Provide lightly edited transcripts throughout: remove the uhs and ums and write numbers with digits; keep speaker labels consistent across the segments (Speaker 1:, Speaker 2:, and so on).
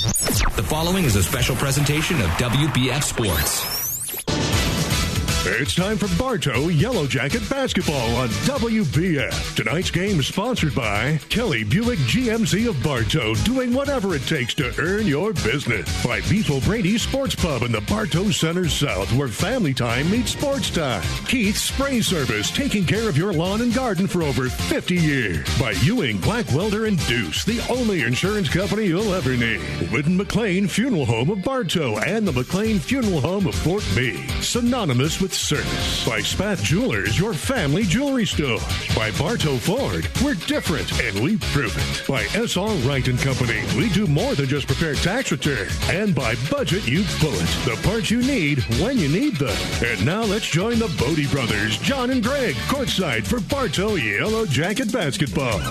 Speaker 1: The following is a special presentation of WBF Sports.
Speaker 2: It's time for Bartow Yellow Jacket basketball on WBF. Tonight's game is sponsored by Kelly Buick GMC of Bartow, doing whatever it takes to earn your business. By Beef O'Brady's Sports Pub in the Bartow Center South, where family time meets sports time. Keith's Spray Service, taking care of your lawn and garden for over 50 years. By Ewing, Black Welder, and Deuce, the only insurance company you'll ever need. Whitten McLean Funeral Home of Bartow and the McLean Funeral Home of Fort Meade, synonymous with service. By Spath Jewelers, your family jewelry store. By Bartow Ford, we're different and we prove it. By S.R. Wright & Company, we do more than just prepare tax returns. And by Budget You Bullet, the parts you need when you need them. And now let's join the Bodie brothers, John and Greg, courtside for Bartow Yellow Jacket basketball.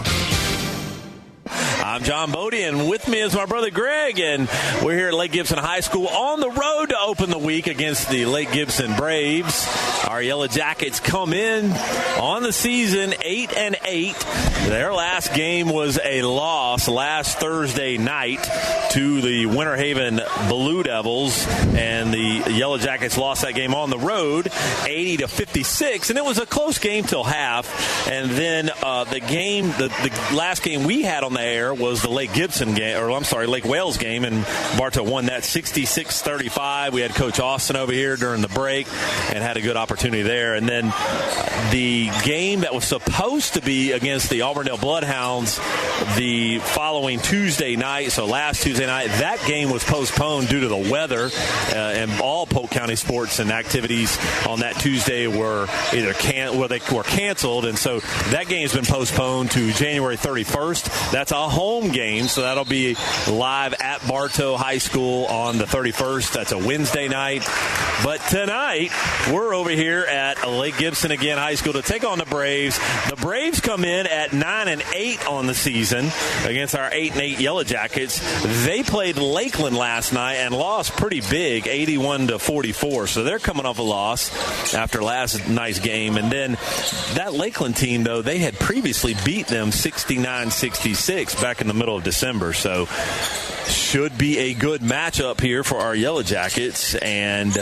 Speaker 3: I'm John Bodie, and with me is my brother Greg, and we're here at Lake Gibson High School on the road to open the week against the Lake Gibson Braves. Our Yellow Jackets come in on the season 8-8. Their last game was a loss last Thursday night to the Winter Haven Blue Devils, and the Yellow Jackets lost that game on the road 80-56, and it was a close game till half. And then the last game we had on the air was the Lake Gibson game, or I'm sorry, Lake Wales game, and Bartow won that 66-35. We had Coach Austin over here during the break and had a good opportunity there. And then the game that was supposed to be against the Auburndale Bloodhounds the following Tuesday night, so last Tuesday night, that game was postponed due to the weather, and all Polk County sports and activities on that Tuesday were either canceled, and so that game's been postponed to January 31st. That's a home game, so that'll be live at Bartow High School on the 31st. That's a Wednesday night. But tonight, we're over here at Lake Gibson again High School to take on the Braves. The Braves come in at 9-8 on the season against our 8-8 Yellow Jackets. They played Lakeland last night and lost pretty big, 81-44. So they're coming off a loss after last night's game. And then that Lakeland team, though, they had previously beat them 69-66 back in the middle of December. So should be a good matchup here for our Yellow Jackets. And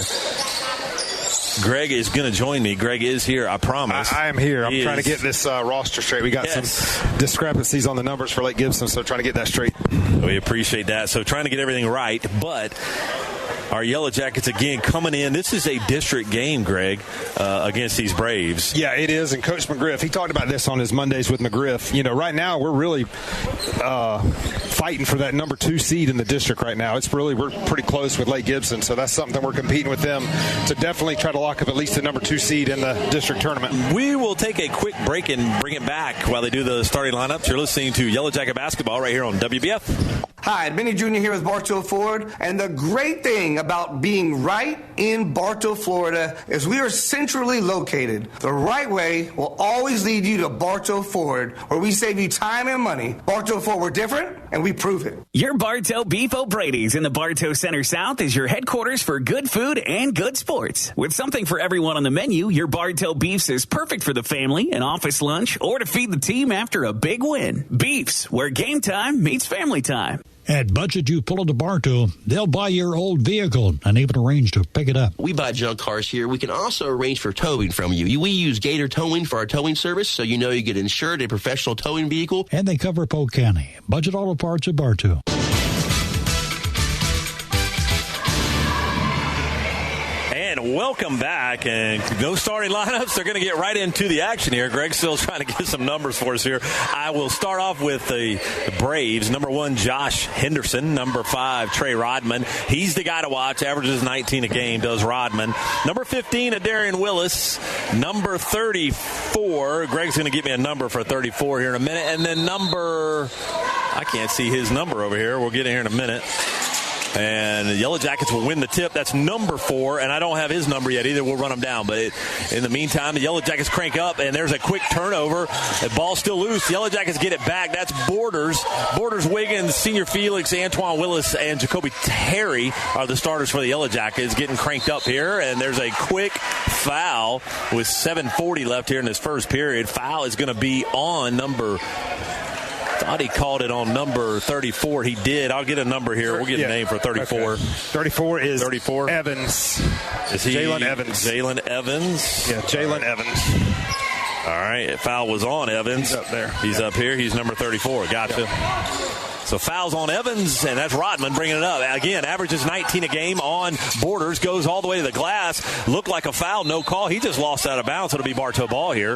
Speaker 3: Greg is going to join me. Greg is here, I promise.
Speaker 4: I am here. I'm trying to get this roster straight. We got some discrepancies on the numbers for Lake Gibson, so trying to get that straight.
Speaker 3: We appreciate that. So trying to get everything right, but our Yellow Jackets, again, coming in. This is a district game, Greg, against these Braves.
Speaker 4: Yeah, it is. And Coach McGriff, he talked about this on his Mondays with McGriff. You know, right now we're really fighting for that number 2 seed in the district right now. We're pretty close with Lake Gibson, so that's something we're competing with them to definitely try to lock up at least the number 2 seed in the district tournament.
Speaker 3: We will take a quick break and bring it back while they do the starting lineups. You're listening to Yellow Jacket Basketball right here on WBF.
Speaker 5: Hi, Benny Jr. here with Bartow Ford, and the great thing about being right in Bartow, Florida, is we are centrally located. The right way will always lead you to Bartow Ford, where we save you time and money. Bartow Ford, we're different, and we prove it.
Speaker 6: Your Bartow Beef O'Brady's in the Bartow Center South is your headquarters for good food and good sports. With something for everyone on the menu, your Bartow Beefs is perfect for the family, an office lunch, or to feed the team after a big win. Beefs, where game time meets family time.
Speaker 7: At Budget You Pull into Bartow, they'll buy your old vehicle and even arrange to pick it up.
Speaker 8: We buy junk cars here. We can also arrange for towing from you. We use Gator Towing for our towing service, so you know you get insured a professional towing vehicle.
Speaker 7: And they cover Polk County. Budget Auto Parts at Bartow.
Speaker 3: And welcome back. And no starting lineups. They're going to get right into the action here. Greg's still trying to get some numbers for us here. I will start off with the Braves. Number 1, Josh Henderson. Number 5, Trey Rodman. He's the guy to watch. Averages 19 a game, does Rodman. Number 15, Adarian Willis. Number 34. Greg's going to give me a number for 34 here in a minute. And then I can't see his number over here. We'll get in here in a minute. And the Yellow Jackets will win the tip. That's number 4, and I don't have his number yet either. We'll run him down. But in the meantime, the Yellow Jackets crank up, and there's a quick turnover. The ball's still loose. The Yellow Jackets get it back. That's Borders. Borders, Wiggins, Senior Felix, Antoine Willis, and Jacoby Terry are the starters for the Yellow Jackets. Getting cranked up here, and there's a quick foul with 7:40 left here in this first period. Foul is going to be on number Thought he called it on number 34. He did. I'll get a number here. We'll get a name for 34.
Speaker 4: Okay. 34 is 34. Evans.
Speaker 3: Is he
Speaker 4: Jalen Evans?
Speaker 3: Jalen Evans.
Speaker 4: Yeah, Jalen Evans.
Speaker 3: All right. Foul was on Evans.
Speaker 4: He's up there.
Speaker 3: He's up here. He's number 34. Gotcha. So fouls on Evans, and that's Rodman bringing it up. Again, averages 19 a game on Borders, goes all the way to the glass. Looked like a foul, no call. He just lost out of bounds. It'll be Bartow ball here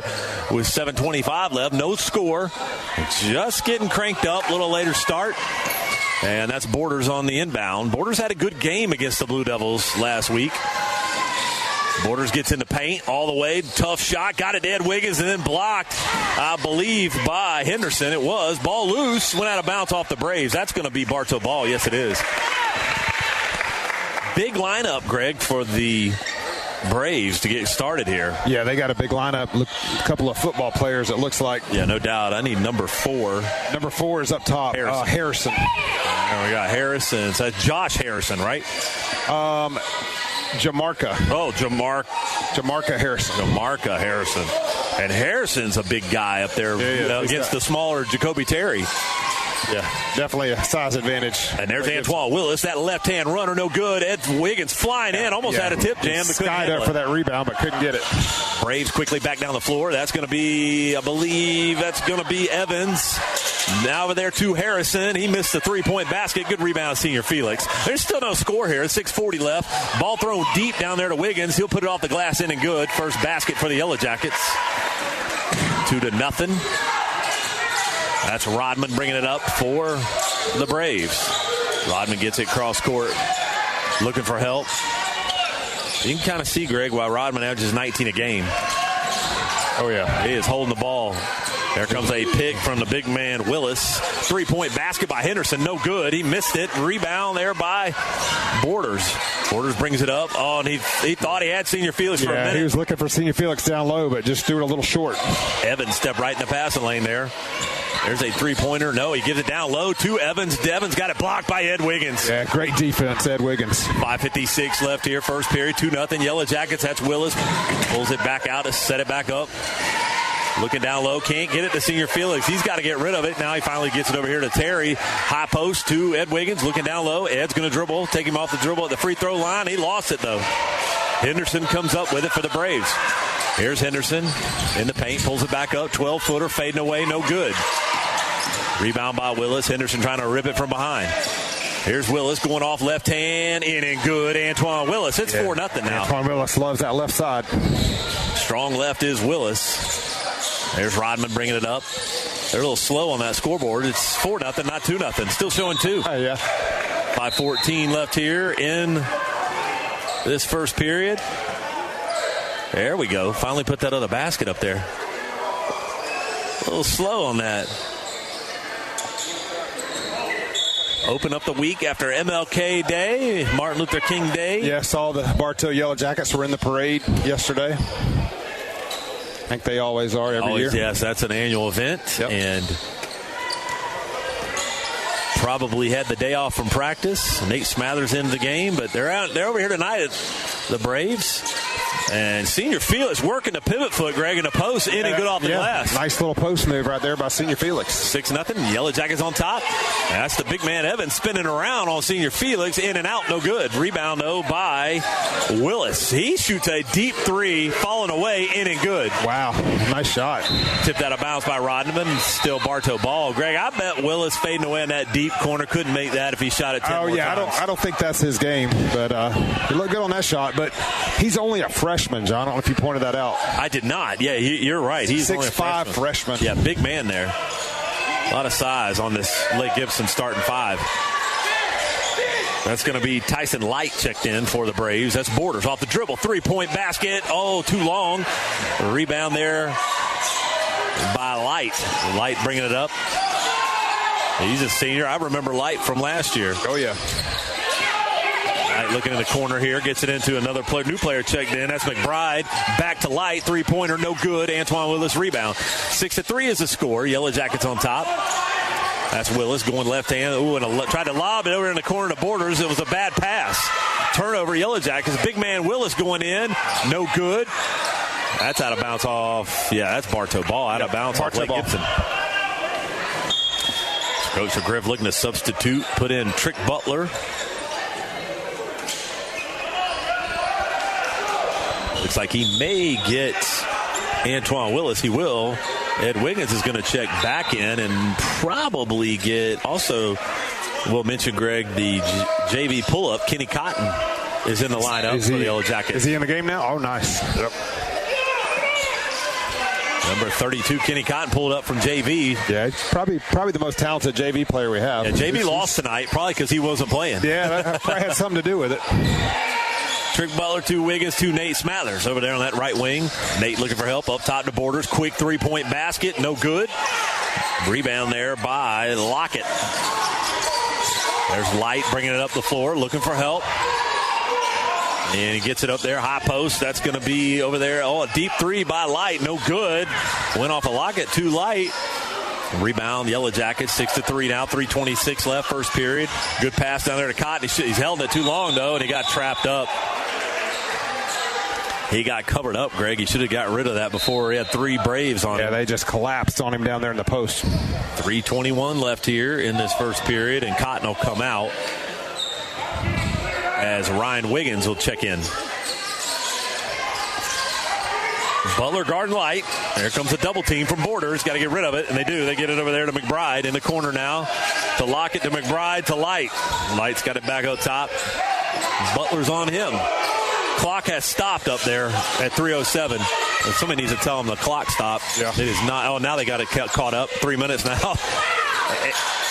Speaker 3: with 7:25 left. No score. Just getting cranked up. A little later start. And that's Borders on the inbound. Borders had a good game against the Blue Devils last week. Borders gets in the paint all the way. Tough shot. Got it to Ed Wiggins and then blocked, I believe, by Henderson. It was. Ball loose. Went out of bounds off the Braves. That's going to be Bartow ball. Yes, it is. Big lineup, Greg, for the Braves to get started here.
Speaker 4: Yeah, they got a big lineup. Look, a couple of football players, it looks like.
Speaker 3: Yeah, no doubt. I need number 4.
Speaker 4: Number 4 is up top. Harrison.
Speaker 3: There we got Harrison. So that's Josh Harrison, right?
Speaker 4: Jamarca.
Speaker 3: Oh, Jamarca
Speaker 4: Harrison.
Speaker 3: Jamarca Harrison. And Harrison's a big guy up there against the smaller Jacoby Terry.
Speaker 4: Yeah, definitely a size advantage.
Speaker 3: And there's Antoine Willis, that left-hand runner, no good. Ed Wiggins flying in, almost had a tip jam.
Speaker 4: Skied up for that rebound, but couldn't get it.
Speaker 3: Braves quickly back down the floor. That's going to be, I believe, Evans. Now over there to Harrison. He missed the three-point basket. Good rebound, Senior Felix. There's still no score here. 6:40 left. Ball thrown deep down there to Wiggins. He'll put it off the glass, in and good. First basket for the Yellow Jackets. 2-0. That's Rodman bringing it up for the Braves. Rodman gets it cross court, looking for help. You can kind of see, Greg, why Rodman averages 19 a game.
Speaker 4: Oh, yeah.
Speaker 3: He is holding the ball. There comes a pick from the big man, Willis. Three-point basket by Henderson. No good. He missed it. Rebound there by Borders. Borders brings it up. Oh, and he thought he had Senior Felix for a minute.
Speaker 4: He was looking for Senior Felix down low, but just threw it a little short.
Speaker 3: Evans stepped right in the passing lane there. There's a three-pointer. No, he gives it down low to Evans. Devins got it blocked by Ed Wiggins.
Speaker 4: Yeah, great defense, Ed Wiggins.
Speaker 3: 5:56 left here, first period. 2-0 Yellow Jackets. That's Willis. Pulls it back out to set it back up. Looking down low, can't get it to Senior Felix. He's got to get rid of it. Now he finally gets it over here to Terry. High post to Ed Wiggins. Looking down low. Ed's going to dribble. Take him off the dribble at the free throw line. He lost it, though. Henderson comes up with it for the Braves. Here's Henderson in the paint. Pulls it back up. 12-footer fading away. No good. Rebound by Willis. Henderson trying to rip it from behind. Here's Willis going off left hand. In and good. Antoine Willis. It's 4-0 now.
Speaker 4: Antoine Willis loves that left side.
Speaker 3: Strong left is Willis. There's Rodman bringing it up. They're a little slow on that scoreboard. It's 4-0, not 2-0. Still showing 2.
Speaker 4: Oh, yeah.
Speaker 3: 5:14 left here in this first period. There we go. Finally put that other basket up there. A little slow on that. Open up the week after MLK Day, Martin Luther King Day.
Speaker 4: Yeah, saw the Bartow Yellow Jackets were in the parade yesterday. I think they always are every year.
Speaker 3: Yes, that's an annual event.
Speaker 4: Yep.
Speaker 3: And probably had the day off from practice. Nate Smathers into the game, but they're over here tonight at the Braves. And Senior Felix working the pivot foot, Greg, in the post, in and good off the glass.
Speaker 4: Nice little post move right there by Senior Felix.
Speaker 3: 6-0. Yellow Jackets on top. And that's the big man Evans spinning around on Senior Felix. In and out, no good. Rebound, though, by Willis. He shoots a deep three, falling away, in and good.
Speaker 4: Wow. Nice shot.
Speaker 3: Tipped out of bounds by Rodman. Still Bartow ball. Greg, I bet Willis fading away in that deep corner couldn't make that if he shot it 10 more times.
Speaker 4: I don't think that's his game. But he looked good on that shot. But he's only a freshman, John. I don't know if you pointed that out.
Speaker 3: I did not. Yeah, you're right. He's
Speaker 4: 6'5" freshman.
Speaker 3: Yeah, big man there. A lot of size on this Lake Gibson starting 5. That's going to be Tyson Light checked in for the Braves. That's Borders off the dribble. 3-point basket. Oh, too long. Rebound there by Light. Light bringing it up. He's a senior. I remember Light from last year.
Speaker 4: Oh, yeah.
Speaker 3: Light looking in the corner here. Gets it into another player. New player checked in. That's McBride. Back to Light. 3-pointer. No good. Antoine Willis rebound. 6-3 is the score. Yellow Jackets on top. That's Willis going left hand. Ooh, and tried to lob it over in the corner to Borders. It was a bad pass. Turnover, Yellow Jackets. Big man Willis going in. No good. That's out of bounds off. Yeah, that's Bartow ball. Out of bounds off Lake Gibson. Coach McGriff looking to substitute, put in Trick Butler. Looks like he may get Antoine Willis. He will. Ed Wiggins is going to check back in and probably get also, we'll mention, Greg, the JV pull-up. Kenny Cotton is in the lineup for the Yellow Jackets.
Speaker 4: Is he in the game now? Oh, nice. Yep.
Speaker 3: Number 32, Kenny Cotton, pulled up from JV.
Speaker 4: Yeah, he's probably the most talented JV player we have.
Speaker 3: Yeah, JV lost tonight, probably because he wasn't playing.
Speaker 4: Yeah, that probably had something to do with it.
Speaker 3: Trick Butler, 2 Wiggins, 2 Nate Smathers over there on that right wing. Nate looking for help up top to Borders. Quick three-point basket, no good. Rebound there by Lockett. There's Light bringing it up the floor, looking for help. And he gets it up there, high post. That's going to be over there. Oh, a deep three by Light, no good. Went off a Lockett, too light. Rebound, Yellow Jackets, 6-3 now, 3:26 left, first period. Good pass down there to Cotton. He's held it too long, though, and he got trapped up. He got covered up, Greg. He should have got rid of that before. He had 3 Braves on him.
Speaker 4: Yeah, they just collapsed on him down there in the post.
Speaker 3: 3:21 left here in this first period, and Cotton will come out as Ryan Wiggins will check in. Butler guarding Light. There comes a double team from Borders. Got to get rid of it, and they do. They get it over there to McBride in the corner now. To Lockett, to McBride, to Light. Light's got it back up top. Butler's on him. Clock has stopped up there at 3:07. And somebody needs to tell them the clock stopped.
Speaker 4: Yeah.
Speaker 3: It is not. Oh, now they got it caught up. 3 minutes now.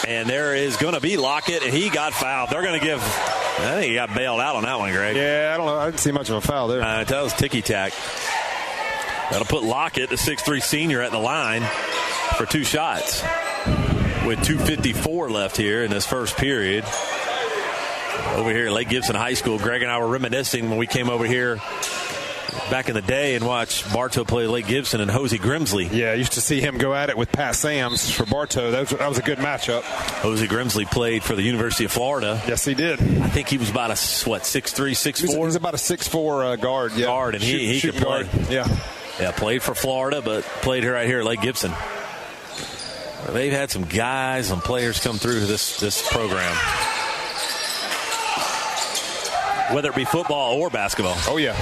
Speaker 3: And there is going to be Lockett, and he got fouled. They're going to give. I think he got bailed out on that one, Greg.
Speaker 4: Yeah, I don't know. I didn't see much of a foul there.
Speaker 3: That was ticky-tack. That'll put Lockett, the 6'3 senior, at the line for 2 shots with 2:54 left here in this first period. Over here at Lake Gibson High School, Greg and I were reminiscing when we came over here back in the day and watched Bartow play Lake Gibson and Hosey Grimsley.
Speaker 4: Yeah, I used to see him go at it with Pat Sams for Bartow. That was a good matchup.
Speaker 3: Hosey Grimsley played for the University of Florida.
Speaker 4: Yes, he did.
Speaker 3: I think he was about a, 6'3", 6'4"?
Speaker 4: He's about a 6'4" guard. Yeah.
Speaker 3: Guard, and he could play.
Speaker 4: Yeah.
Speaker 3: Yeah, played for Florida, but played right here at Lake Gibson. They've had some guys, some players come through this program. Whether it be football or basketball.
Speaker 4: Oh, yeah.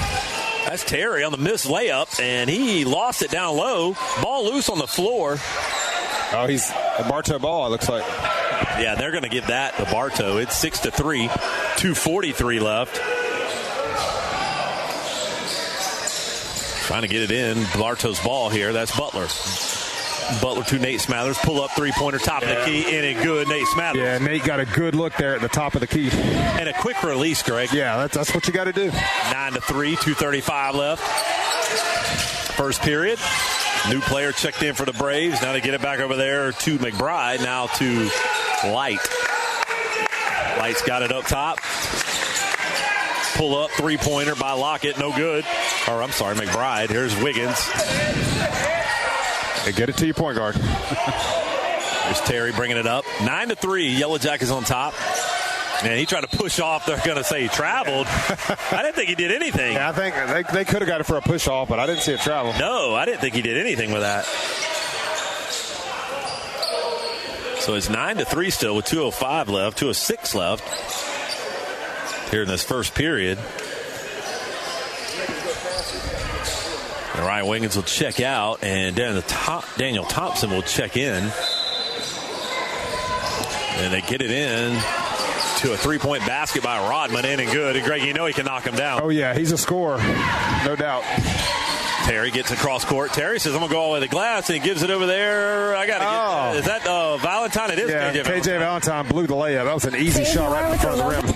Speaker 3: That's Terry on the missed layup, and he lost it down low. Ball loose on the floor.
Speaker 4: Oh, he's a Bartow ball, it looks like.
Speaker 3: Yeah, they're going to give that to Bartow. It's 6-3, 2:43 left. Trying to get it in. Bartow's ball here. That's Butler. Butler to Nate Smathers. Pull up three-pointer, top of the key. In and good, Nate Smathers.
Speaker 4: Yeah, Nate got a good look there at the top of the key.
Speaker 3: And a quick release, Greg.
Speaker 4: Yeah, that's what you got to do.
Speaker 3: 9-3, 2:35 left. First period. New player checked in for the Braves. Now they get it back over there to McBride. Now to Light. Light's got it up top. Pull up, three-pointer by Lockett. No good. Or, I'm sorry, McBride. Here's Wiggins.
Speaker 4: Hey, get it to your point guard.
Speaker 3: There's Terry bringing it up. 9-3. Yellow Jackets on top. And he tried to push off. They're going to say he traveled. I didn't think he did anything.
Speaker 4: Yeah, I think they could have got it for a push off, but I didn't see it travel.
Speaker 3: No, I didn't think he did anything with that. So it's 9-3 still with 2:05 left, 2:06 left here in this first period. And Ryan Wiggins will check out, and Daniel Thompson will check in. And they get it in to a three-point basket by Rodman, in and good. And Greg, you know he can knock him down.
Speaker 4: Oh, yeah, he's a scorer, no doubt.
Speaker 3: Terry gets across court. Terry says, I'm going to go all the way to the glass, and he gives it over there. I got to get Is that Valentine? It is.
Speaker 4: Yeah, KJ Valentine blew the layup. That was an easy shot right in front of the rim.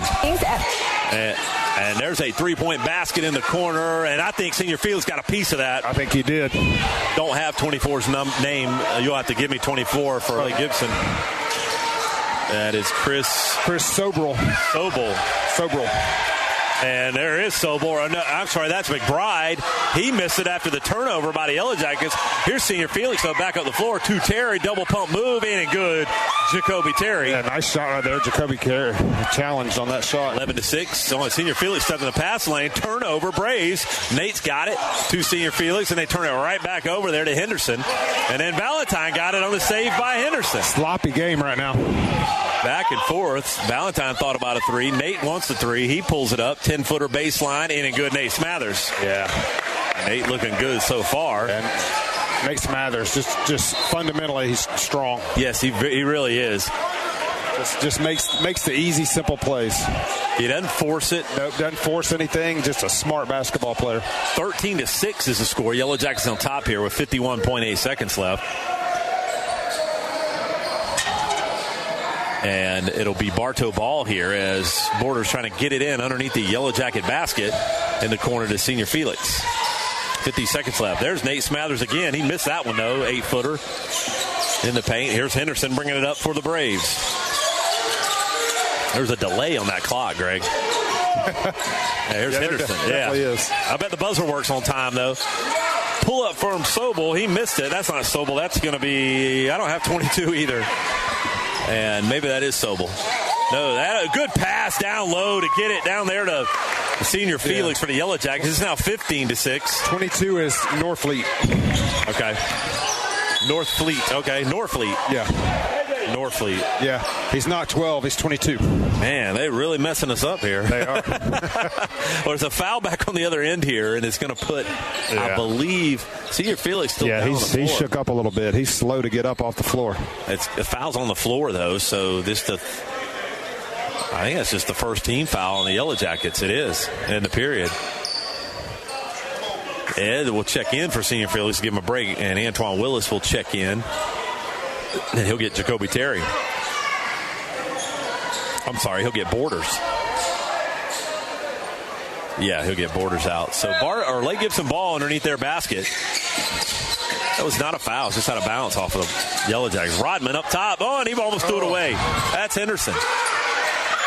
Speaker 3: And there's a three-point basket in the corner, and I think Senior Fields got a piece of that.
Speaker 4: I think he did.
Speaker 3: Don't have 24's name. You'll have to give me 24 for Lake Gibson. That is Chris
Speaker 4: Sobel.
Speaker 3: And there is Sobel. No, I'm sorry, that's McBride. He missed it after the turnover by the Yellow Jackets. Here's Senior Felix, so back up the floor to Terry. Double pump move, in and good. Jacoby Terry.
Speaker 4: Yeah, nice shot right there. Jacoby Terry challenged on that shot.
Speaker 3: 11-6. So Senior Felix stepped in the pass lane. Turnover, Braves. Nate's got it to Senior Felix, and they turn it right back over there to Henderson. And then Valentine got it on the save by Henderson.
Speaker 4: Sloppy game right now.
Speaker 3: Back and forth. Valentine thought about a three. Nate wants the three. He pulls it up. 10-footer baseline. In and good. Nate Smathers.
Speaker 4: Yeah.
Speaker 3: Nate looking good so far.
Speaker 4: And Nate Smathers, just fundamentally, he's strong.
Speaker 3: Yes, he really is.
Speaker 4: Just makes the easy, simple plays.
Speaker 3: He doesn't force it.
Speaker 4: Nope, doesn't force anything. Just a smart basketball player.
Speaker 3: 13-6 is the score. Yellow Jackets on top here with 51.8 seconds left. And it'll be Bartow ball here as Borders trying to get it in underneath the Yellow Jacket basket in the corner to Senior Felix. 50 seconds left. There's Nate Smathers again. He missed that one, though. 8-footer in the paint. Here's Henderson bringing it up for the Braves. There's a delay on that clock, Greg. Here's Henderson.
Speaker 4: Definitely is.
Speaker 3: I bet the buzzer works on time, though. Pull up from Sobel. He missed it. That's not Sobel. That's going to be, I don't have 22 either. And maybe that is Sobel. No, that a good pass down low to get it down there to Senior Felix for the Yellow Jackets. It's now 15-6.
Speaker 4: 22 is Norfleet.
Speaker 3: Okay. Northfleet. Okay, Norfleet.
Speaker 4: Yeah.
Speaker 3: Norfleet.
Speaker 4: Yeah. He's not 12. He's 22.
Speaker 3: Man, they're really messing us up here.
Speaker 4: They are.
Speaker 3: Well, there's a foul back on the other end here, and it's going to put, I believe, Senior Felix still down on the floor.
Speaker 4: He shook up a little bit. He's slow to get up off the floor.
Speaker 3: The foul's on the floor, though, so I think that's just the first team foul on the Yellow Jackets. It is in the period. Ed will check in for Senior Felix to give him a break, and Antoine Willis will check in. And he'll get Jacoby Terry. I'm sorry, he'll get Borders. Yeah, he'll get Borders out. So Lake Gibson ball underneath their basket. That was not a foul. It's just out of bounds off of the Yellow Jackets. Rodman up top. Oh, and he almost threw it away. That's Henderson.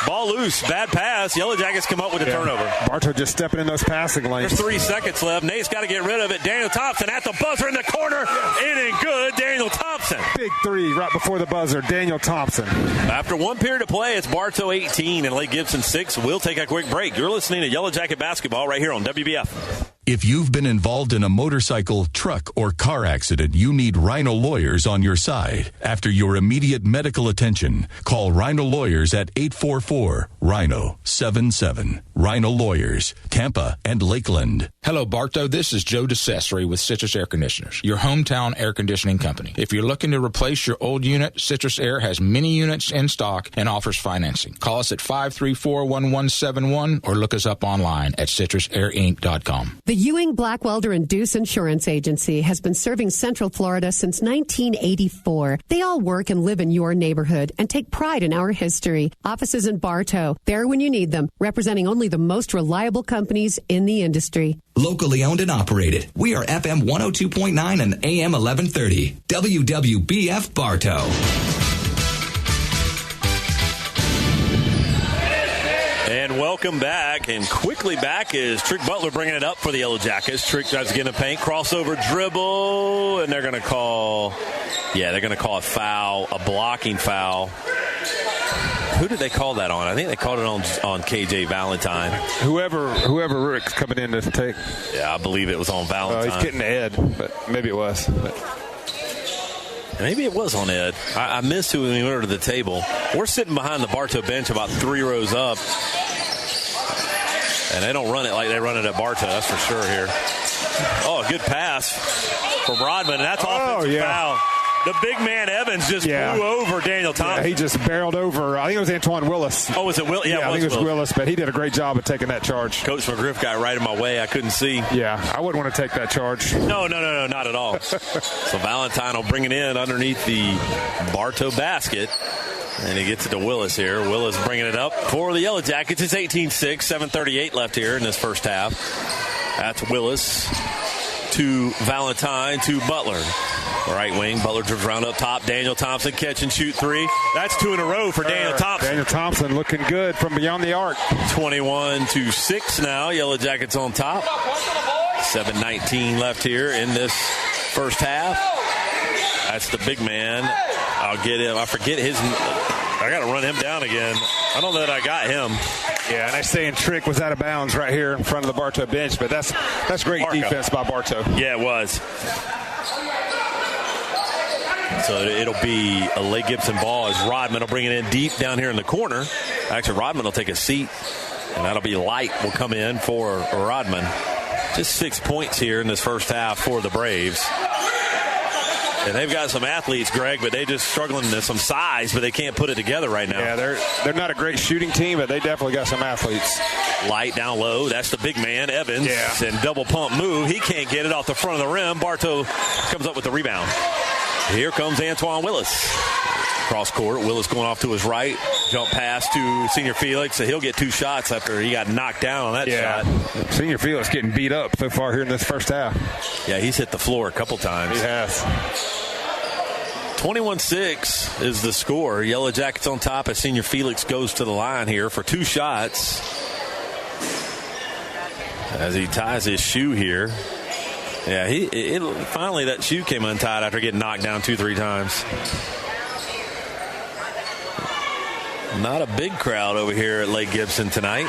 Speaker 3: Ball loose. Bad pass. Yellow Jackets come up with a turnover.
Speaker 4: Bartow just stepping in those passing lanes.
Speaker 3: There's 3 seconds left. Nate's got to get rid of it. Daniel Thompson at the buzzer in the corner. In and good. Daniel Thompson.
Speaker 4: Big three right before the buzzer. Daniel Thompson.
Speaker 3: After one period of play, it's Bartow 18 and Lake Gibson 6. We'll take a quick break. You're listening to Yellow Jacket Basketball right here on WBF.
Speaker 9: If you've been involved in a motorcycle, truck, or car accident, you need Rhino Lawyers on your side. After your immediate medical attention, call Rhino Lawyers at 844-RHINO-77. Rhino Lawyers, Tampa and Lakeland.
Speaker 10: Hello, Bartow. This is Joe DeCesare with Citrus Air Conditioners, your hometown air conditioning company. If you're looking to replace your old unit, Citrus Air has many units in stock and offers financing. Call us at 534-1171 or look us up online at citrusairinc.com.
Speaker 11: The Ewing, Blackwelder, and Deuce Insurance Agency has been serving Central Florida since 1984. They all work and live in your neighborhood and take pride in our history. Offices in Bartow, there when you need them, representing only the most reliable companies in the industry.
Speaker 1: Locally owned and operated. We are FM 102.9 and AM 1130. WWBF Bartow.
Speaker 3: And welcome back. And quickly back is Trick Butler bringing it up for the Yellow Jackets. Trick tries to get in the paint. Crossover dribble. And they're going to call a foul, a blocking foul. Who did they call that on? I think they called it on KJ Valentine.
Speaker 4: Whoever Rick's coming in to take.
Speaker 3: Yeah, I believe it was on Valentine.
Speaker 4: He's getting Ed, but maybe it was.
Speaker 3: Maybe it was on Ed. I missed who we went to the table. We're sitting behind the Bartow bench about 3 rows up. And they don't run it like they run it at Bartow, that's for sure here. Oh, a good pass from Rodman. And that's offensive foul. The big man Evans just flew over Daniel Thompson.
Speaker 4: Yeah, he just barreled over. I think it was Antoine Willis.
Speaker 3: Oh, was it Willis?
Speaker 4: Yeah, I think it was Willis, but he did a great job of taking that charge.
Speaker 3: Coach McGriff got right in my way. I couldn't see.
Speaker 4: Yeah, I wouldn't want to take that charge.
Speaker 3: No, not at all. So Valentine will bring it in underneath the Bartow basket. And he gets it to Willis here. Willis bringing it up for the Yellow Jackets. It's 18-6, 7:38 left here in this first half. That's Willis to Valentine to Butler. Right wing, Butler drives around up top. Daniel Thompson catch and shoot three. That's 2 in a row for Daniel Thompson.
Speaker 4: Daniel Thompson looking good from beyond the arc.
Speaker 3: 21-6 now. Yellow Jackets on top. 7:19 left here in this first half. That's the big man. I'll get him. I forget his. I got to run him down again. I don't know that I got him.
Speaker 4: Yeah, and I saying Trick was out of bounds right here in front of the Bartow bench, but that's great defense by Bartow.
Speaker 3: Yeah, it was. So it'll be a Lake Gibson ball as Rodman will bring it in deep down here in the corner. Actually, Rodman will take a seat, and that'll be Light will come in for Rodman. Just 6 points here in this first half for the Braves. And they've got some athletes, Greg, but they just struggling with some size, but they can't put it together right now.
Speaker 4: Yeah, they're not a great shooting team, but they definitely got some athletes.
Speaker 3: Light down low. That's the big man, Evans.
Speaker 4: Yeah.
Speaker 3: And double pump move. He can't get it off the front of the rim. Bartow comes up with the rebound. Here comes Antoine Willis. Cross court. Willis going off to his right. Jump pass to Senior Felix. So he'll get 2 shots after he got knocked down on that shot.
Speaker 4: Senior Felix getting beat up so far here in this first half.
Speaker 3: Yeah, he's hit the floor a couple times.
Speaker 4: He has.
Speaker 3: 21-6 is the score. Yellow Jackets on top as Senior Felix goes to the line here for 2 shots. As he ties his shoe here. Yeah, finally that shoe came untied after getting knocked down 2-3 times. Not a big crowd over here at Lake Gibson tonight.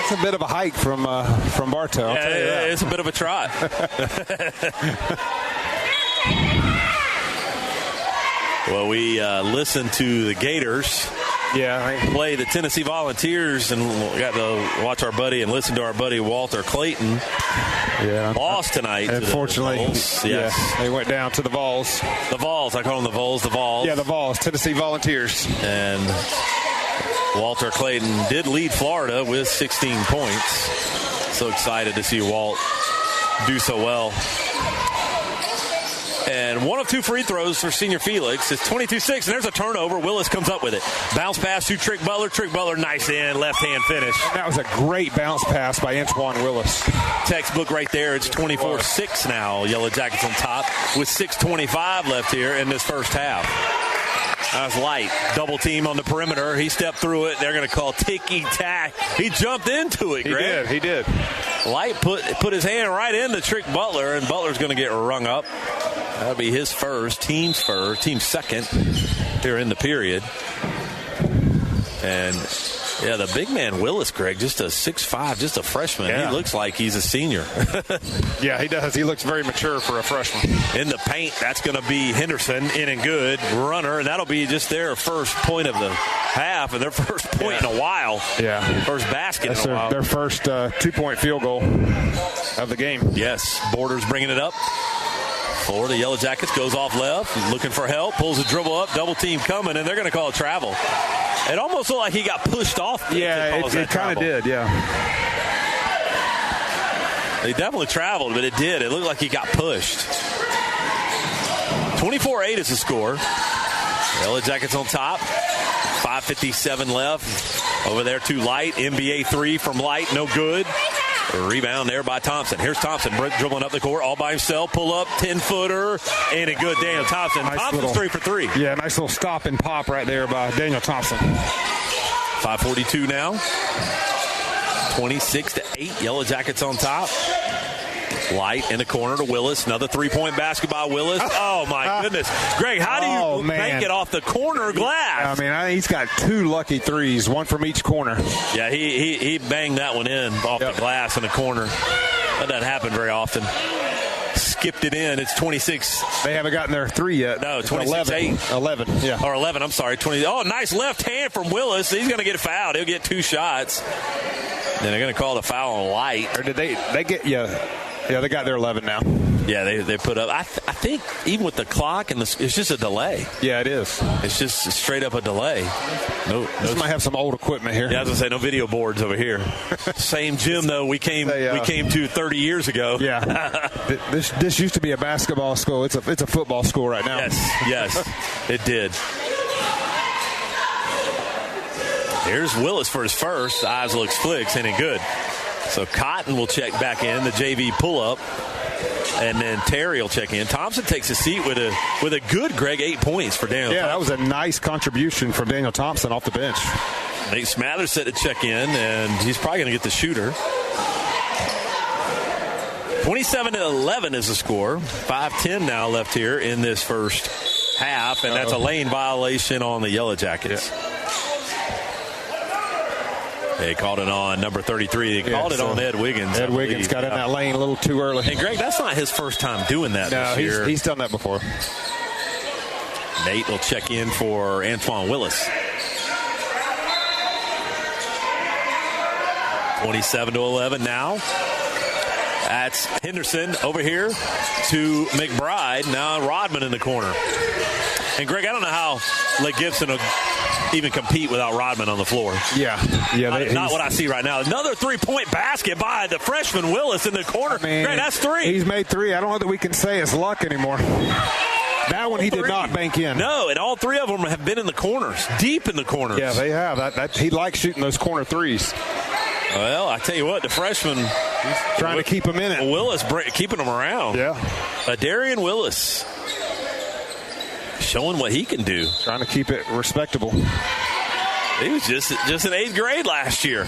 Speaker 4: It's a bit of a hike from Bartow. I'll tell you that.
Speaker 3: It's a bit of a trot. Well, we listened to the Gators play the Tennessee Volunteers and got to watch our buddy and listen to our buddy Walter Clayton.
Speaker 4: Yeah,
Speaker 3: lost tonight.
Speaker 4: Unfortunately,
Speaker 3: to the Vols. Yes.
Speaker 4: They went down to the Vols.
Speaker 3: The Vols. I call them the Vols. The Vols.
Speaker 4: Yeah, the Vols. Tennessee Volunteers.
Speaker 3: And Walter Clayton did lead Florida with 16 points. So excited to see Walt do so well. And 1 of 2 free throws for Senior Felix. It's 22-6, and there's a turnover. Willis comes up with it. Bounce pass to Trick Butler. Trick Butler, nice in, left-hand finish.
Speaker 4: That was a great bounce pass by Antoine Willis.
Speaker 3: Textbook right there. It's 24-6 now. Yellow Jackets on top with 6:25 left here in this first half. That was Light. Double team on the perimeter. He stepped through it. They're going to call ticky-tack. He jumped into it, Greg.
Speaker 4: He did.
Speaker 3: Light put his hand right into Trick Butler, and Butler's going to get rung up. That'll be his team's second here in the period. And, yeah, the big man Willis, Greg, just a 6'5", just a freshman. Yeah. He looks like he's a senior.
Speaker 4: Yeah, he does. He looks very mature for a freshman.
Speaker 3: In the paint, that's going to be Henderson, in and good, runner, and that'll be just their first point of the half and their first point in a while.
Speaker 4: Yeah.
Speaker 3: First basket in a while.
Speaker 4: Their first 2-point field goal of the game.
Speaker 3: Yes, Borders bringing it up. For the Yellow Jackets, goes off left, looking for help, pulls a dribble up, double team coming, and they're going to call a travel. It almost looked like he got pushed off.
Speaker 4: Yeah, it kind of did, yeah.
Speaker 3: They definitely traveled, but it did. It looked like he got pushed. 24-8 is the score. Yellow Jackets on top. 5:57 left. Over there to Light. NBA 3 from Light, no good. A rebound there by Thompson. Here's Thompson dribbling up the court all by himself. Pull up, 10-footer, and a good Daniel Thompson.
Speaker 4: Nice
Speaker 3: Thompson's 3 for 3.
Speaker 4: Yeah, nice little stop and pop right there by Daniel Thompson.
Speaker 3: 5:42 now. 26-8. Yellow Jackets on top. Light in the corner to Willis. Another 3-point basket by Willis. Oh, my goodness. Greg, how do you make it off the corner glass?
Speaker 4: I mean, he's got 2 lucky threes, one from each corner.
Speaker 3: Yeah, he banged that one in off the glass in the corner. That doesn't happen very often. Skipped it in. It's 26.
Speaker 4: They haven't gotten their 3 yet.
Speaker 3: No, 26-8.
Speaker 4: 11, yeah.
Speaker 3: Or 11, I'm sorry. 20. Oh, nice left hand from Willis. He's going to get fouled. He'll get 2 shots. Then they're going to call the foul on Light.
Speaker 4: Or did they get, Yeah, they got their 11 now.
Speaker 3: Yeah, they put up. I think even with the clock and it's just a delay.
Speaker 4: Yeah, it is.
Speaker 3: It's just straight up a delay.
Speaker 4: This might have some old equipment here.
Speaker 3: Yeah, I was gonna say no video boards over here. Same gym though we came to 30 years ago.
Speaker 4: Yeah, this used to be a basketball school. It's a football school right now.
Speaker 3: Yes, it did. Here's Willis for his first. Eyes looks flicks, and good. So Cotton will check back in the JV pull-up. And then Terry will check in. Thompson takes a seat with a good, Greg, 8 points for Daniel Thompson.
Speaker 4: That was a nice contribution from Daniel Thompson off the bench.
Speaker 3: Nate Smathers set to check in, and he's probably going to get the shooter. 27-11 is the score. 5:10 now left here in this first half, and that's a lane violation on the Yellow Jackets.
Speaker 4: Yeah.
Speaker 3: They called it on number 33. They called it on Ed Wiggins.
Speaker 4: Ed Wiggins got in that lane a little too early.
Speaker 3: And, Greg, that's not his first time doing that this year.
Speaker 4: He's done that before.
Speaker 3: Nate will check in for Antoine Willis. 27-11 now. That's Henderson over here to McBride. Now Rodman in the corner. And, Greg, I don't know how Lake Gibson will even compete without Rodman on the floor.
Speaker 4: Yeah.
Speaker 3: Not what I see right now. Another three-point basket by the freshman Willis in the corner. Greg, that's three.
Speaker 4: He's made three. I don't know that we can say it's luck anymore. That one he did not bank in.
Speaker 3: No, and all three of them have been in the corners, deep in the corners.
Speaker 4: Yeah, they have. He likes shooting those corner threes.
Speaker 3: Well, I tell you what, the freshman
Speaker 4: trying to keep him in it.
Speaker 3: Willis keeping him around.
Speaker 4: Yeah.
Speaker 3: Darian Willis showing what he can do.
Speaker 4: Trying to keep it respectable.
Speaker 3: He was just in 8th grade last year.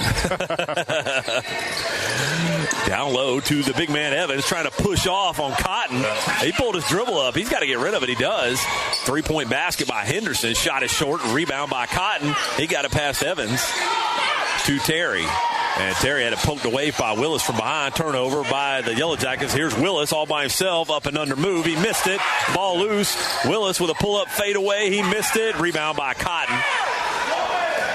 Speaker 3: Down low to the big man Evans, trying to push off on Cotton. He pulled his dribble up. He's got to get rid of it. He does. 3-point basket by Henderson. Shot is short. Rebound by Cotton. He got it past Evans to Terry. And Terry had it poked away by Willis from behind. Turnover by the Yellow Jackets. Here's Willis all by himself. Up and under move. He missed it. Ball loose. Willis with a pull-up fade away. He missed it. Rebound by Cotton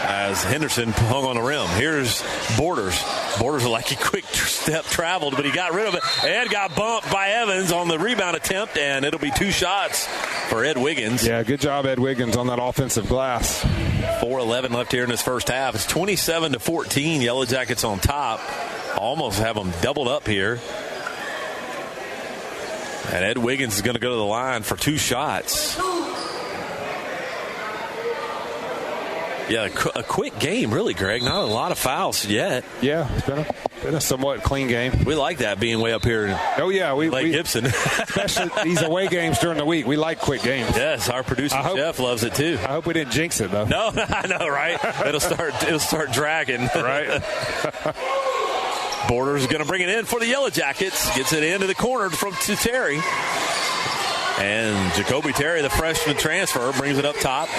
Speaker 3: as Henderson hung on the rim. Here's Borders. Borders like a quick step traveled, but he got rid of it and got bumped by Evans on the rebound attempt, and it'll be 2 shots for Ed Wiggins.
Speaker 4: Yeah, good job, Ed Wiggins, on that offensive glass.
Speaker 3: 4:11 left here in this first half. It's 27-14. Yellow Jackets on top. Almost have them doubled up here. And Ed Wiggins is going to go to the line for 2 shots. Yeah, a quick game, really, Greg. Not a lot of fouls yet.
Speaker 4: Yeah, it's been a somewhat clean game.
Speaker 3: We like that being way up here. Lake Gibson.
Speaker 4: Especially these away games during the week. We like quick games.
Speaker 3: Yes, our producer Jeff loves it too.
Speaker 4: I hope we didn't jinx it though.
Speaker 3: No, I know, right? It'll start dragging.
Speaker 4: Right.
Speaker 3: Borders is going to bring it in for the Yellow Jackets. Gets it into the corner to Terry. And Jacoby Terry, the freshman transfer, brings it up top.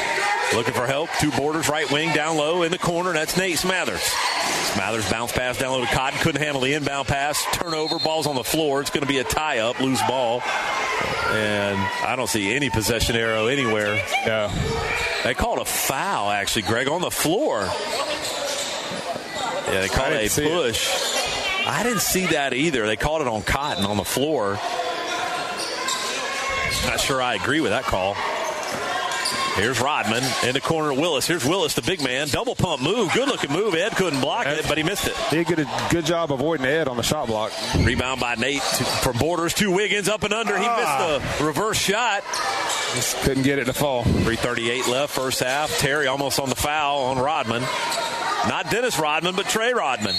Speaker 3: Looking for help. 2 Borders, right wing, down low in the corner. That's Nate Smathers. Smathers bounce pass down low to Cotton. Couldn't handle the inbound pass. Turnover. Ball's on the floor. It's going to be a tie-up. Loose ball. And I don't see any possession arrow anywhere.
Speaker 4: No.
Speaker 3: They called a foul, actually, Greg, on the floor. Yeah, they called a push. I didn't see that either. They called it on Cotton on the floor. Not sure I agree with that call. Here's Rodman in the corner of Willis. Here's Willis, the big man. Double pump move. Good-looking move. Ed couldn't block it, but he missed it.
Speaker 4: He did a good job avoiding Ed on the shot block.
Speaker 3: Rebound by Nate from Borders to Wiggins. Up and under. He missed the reverse shot.
Speaker 4: Just couldn't get it to fall.
Speaker 3: 3:38 left, first half. Terry almost on the foul on Rodman. Not Dennis Rodman, but Trey Rodman.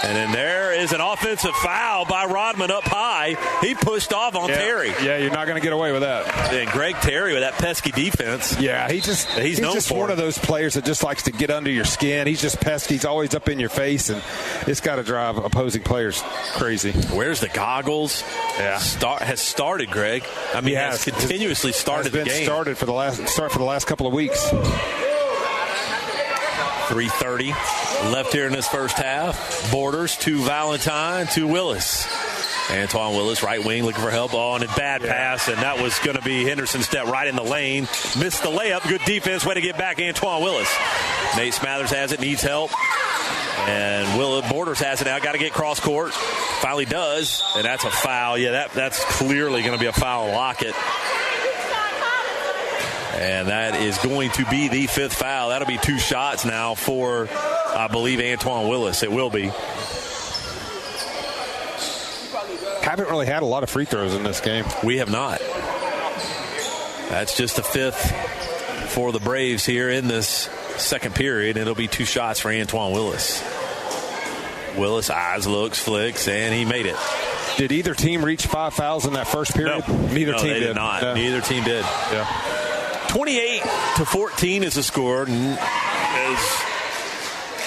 Speaker 3: And then there is an offensive foul by Rodman up high. He pushed off on Terry.
Speaker 4: Yeah, you're not going to get away with that.
Speaker 3: And Greg Terry with that pesky defense.
Speaker 4: Yeah, he's just one of those players that just likes to get under your skin. He's just pesky. He's always up in your face, and it's got to drive opposing players crazy.
Speaker 3: Where's the goggles?
Speaker 4: Yeah,
Speaker 3: has started, Greg. I mean, has continuously started the game.
Speaker 4: Started for the last couple of weeks.
Speaker 3: 3:30 left here in this first half. Borders to Valentine to Willis. Antoine Willis, right wing, looking for help on a bad pass, and that was going to be Henderson step right in the lane. Missed the layup. Good defense. Way to get back Antoine Willis. Nate Smathers has it, needs help. And Borders has it now. Got to get cross court. Finally does, and that's a foul. Yeah, that's clearly going to be a foul on Lockett. And that is going to be the 5th foul. That'll be 2 shots now for, I believe, Antoine Willis. It will be.
Speaker 4: Haven't really had a lot of free throws in this game.
Speaker 3: We have not. That's just the 5th for the Braves here in this second period. It'll be 2 shots for Antoine Willis. Willis eyes, looks, flicks, and he made it.
Speaker 4: Did either team reach 5 fouls in that first period?
Speaker 3: No.
Speaker 4: Neither team
Speaker 3: they did not. Neither team did.
Speaker 4: Yeah.
Speaker 3: 28-14 is the score. And as